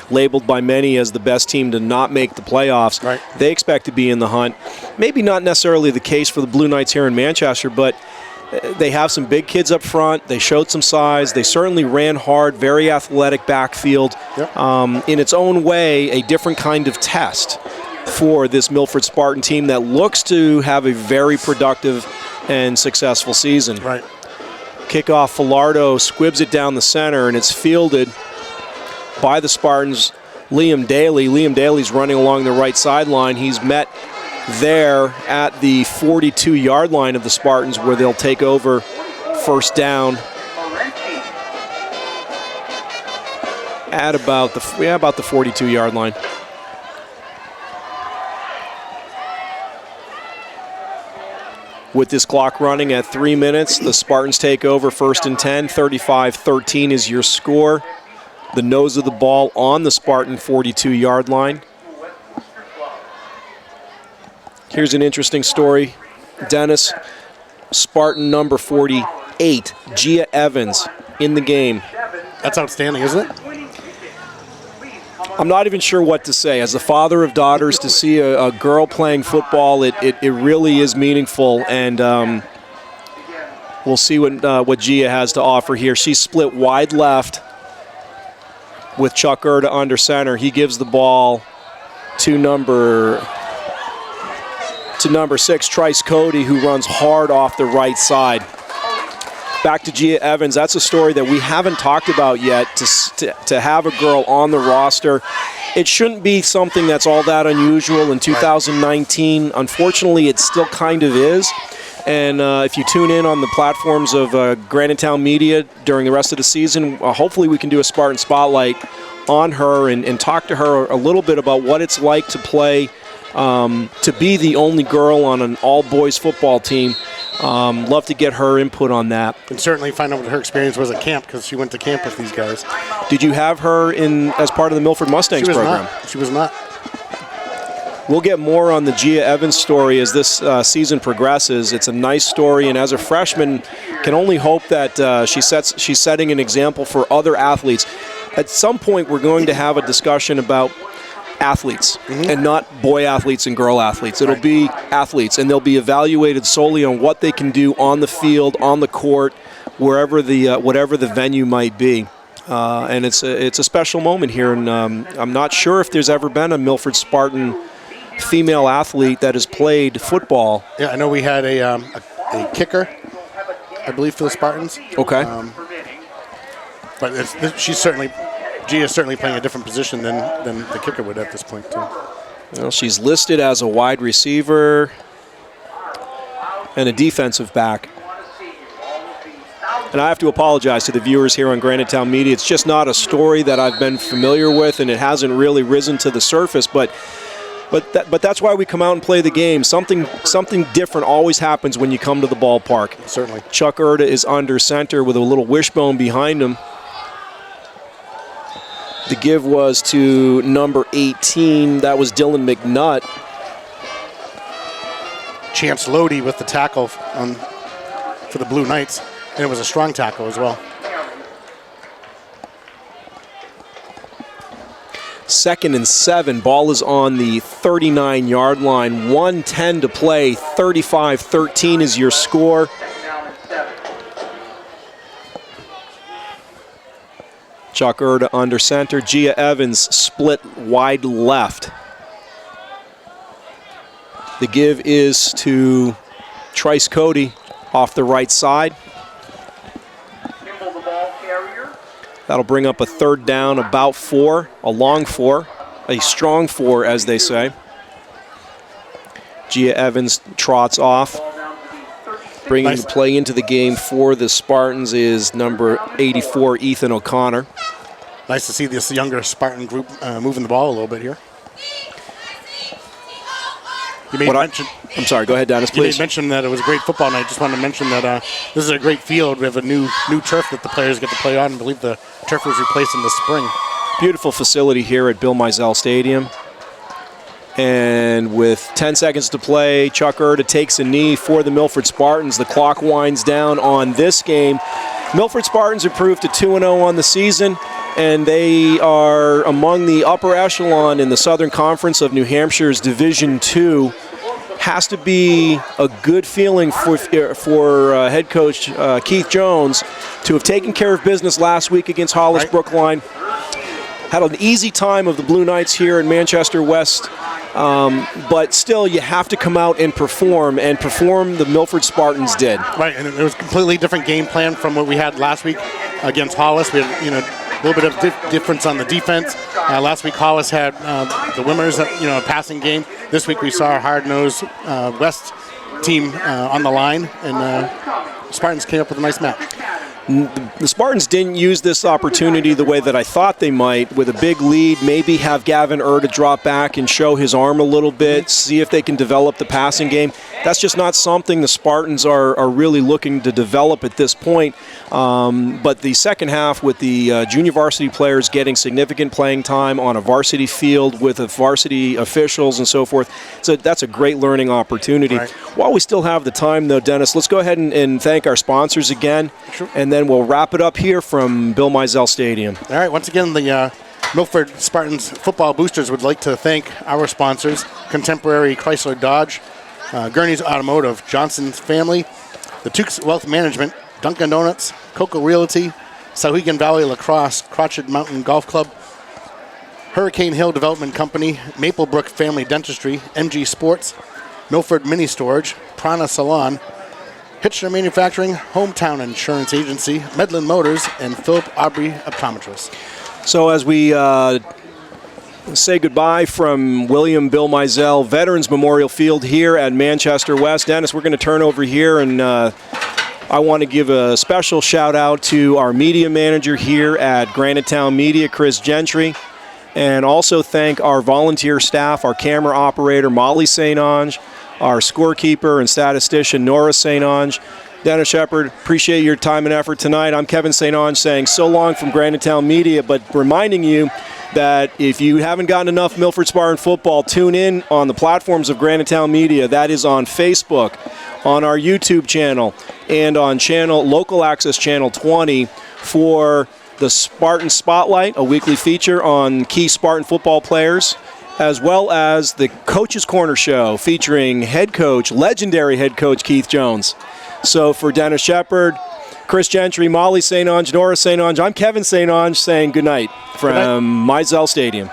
Labeled by many as the best team to not make the playoffs. Right. They expect to be in the hunt. Maybe not necessarily the case for the Blue Knights here in Manchester, but they have some big kids up front. They showed some size. They certainly ran hard, very athletic backfield. Yep. In its own way, a different kind of test for this Milford Spartan team that looks to have a very productive and successful season. Right. Kickoff, Filardo squibs it down the center, and it's fielded by the Spartans. Liam Daly. Liam Daly's running along the right sideline. He's met there at the 42-yard line of the Spartans, where they'll take over first down at about the 42-yard line. With this clock running at 3 minutes, the Spartans take over first and 10. 35-13 is your score. The nose of the ball on the Spartan 42-yard line. Here's an interesting story. Dennis, Spartan number 48, Gia Evans, in the game. That's outstanding, isn't it? I'm not even sure what to say. As a father of daughters, to see a girl playing football, it really is meaningful, and we'll see what Gia has to offer here. She's split wide left with Chuck Erda under center. He gives the ball to number 6, Trice Cody, who runs hard off the right side. Back to Gia Evans. That's a story that we haven't talked about yet, to have a girl on the roster. It shouldn't be something that's all that unusual in 2019. Unfortunately, it still kind of is. And if you tune in on the platforms of Granite Town Media during the rest of the season, hopefully we can do a Spartan Spotlight on her and talk to her a little bit about what it's like to play, to be the only girl on an all-boys football team. Love to get her input on that. And certainly find out what her experience was at camp, because she went to camp with these guys. Did you have her in as part of the Milford Mustangs program? She was not. We'll get more on the Gia Evans story as this season progresses. It's a nice story, and as a freshman, can only hope that she's setting an example for other athletes. At some point, we're going to have a discussion about athletes, and not boy athletes and girl athletes. It'll be athletes, and they'll be evaluated solely on what they can do on the field, on the court, wherever the whatever the venue might be. And it's a special moment here, and I'm not sure if there's ever been a Milford Spartan female athlete that has played football. Yeah, I know we had a kicker, I believe, for the Spartans. Okay. But Gia's certainly playing a different position than the kicker would at this point, too. Well, she's listed as a wide receiver and a defensive back. And I have to apologize to the viewers here on Granite Town Media. It's just not a story that I've been familiar with, and it hasn't really risen to the surface. But that's why we come out and play the game. Something different always happens when you come to the ballpark. Certainly. Chuck Erda is under center with a little wishbone behind him. The give was to number 18. That was Dylan McNutt. Chance Lodi with the tackle for the Blue Knights. And it was a strong tackle as well. 2nd and 7. Ball is on the 39-yard line. 1:10 to play. 35-13 is your score. Chuck Erda under center. Gia Evans split wide left. The give is to Trice Cody off the right side. That'll bring up a 3rd down, about 4, a long 4, a strong 4, as they say. Gia Evans trots off. Bringing the play into the game for the Spartans is number 84, Ethan O'Connor. Nice to see this younger Spartan group moving the ball a little bit here. I'm sorry, go ahead, Dennis, please. You made mention that it was a great football night. Just wanted to mention that this is a great field. We have a new turf that the players get to play on. I believe the turf was replaced in the spring. Beautiful facility here at Bill Mizell Stadium. And with 10 seconds to play, Chuck Erda takes a knee for the Milford Spartans. The clock winds down on this game. Milford Spartans improved to 2-0 on the season, and they are among the upper echelon in the Southern Conference of New Hampshire's Division II. Has to be a good feeling for head coach Keith Jones to have taken care of business last week against Hollis Brookline. Had an easy time of the Blue Knights here in Manchester West, but still you have to come out and perform the Milford Spartans did. Right, and it was a completely different game plan from what we had last week against Hollis. We had, a little bit of difference on the defense. Last week Hollis had the Wimmers, a passing game. This week we saw a hard-nosed West team on the line, and Spartans came up with a nice match. The Spartans didn't use this opportunity the way that I thought they might, with a big lead, maybe have Gavin Erda drop back and show his arm a little bit, see if they can develop the passing game. That's just not something the Spartans are really looking to develop at this point. But the second half, with the junior varsity players getting significant playing time on a varsity field with the varsity officials and so forth, that's a great learning opportunity. Right. While we still have the time, though, Dennis, let's go ahead and thank our sponsors again. Sure. And then we'll wrap it up here from Bill Mizell Stadium. All right, once again, the Milford Spartans football boosters would like to thank our sponsors: Contemporary Chrysler Dodge, Gurney's Automotive, Johnson's Family, the Tukes Wealth Management, Dunkin' Donuts, Coco Realty, Sauhegan Valley Lacrosse, Crotched Mountain Golf Club, Hurricane Hill Development Company, Maplebrook Family Dentistry, MG Sports, Milford Mini Storage, Prana Salon, Hitchner Manufacturing, Hometown Insurance Agency, Medlin Motors, and Philip Aubrey Optometrist. So as we say goodbye from William Bill Mizell Veterans Memorial Field here at Manchester West. Dennis, we're going to turn over here, and I want to give a special shout out to our media manager here at Granite Town Media, Chris Gentry, and also thank our volunteer staff, our camera operator, Molly St. Ange, our scorekeeper and statistician, Nora St. Ange. Dennis Shepard, appreciate your time and effort tonight. I'm Kevin St. Ange saying so long from Granite Town Media, but reminding you that if you haven't gotten enough Milford Spartan football, tune in on the platforms of Granite Town Media. That is on Facebook, on our YouTube channel, and on Local Access Channel 20 for the Spartan Spotlight, a weekly feature on key Spartan football players, as well as the Coach's Corner Show featuring legendary head coach Keith Jones. So for Dennis Shepard, Chris Gentry, Molly St. Ange, Nora St. Ange, I'm Kevin St. Ange saying good night from Mizell Stadium.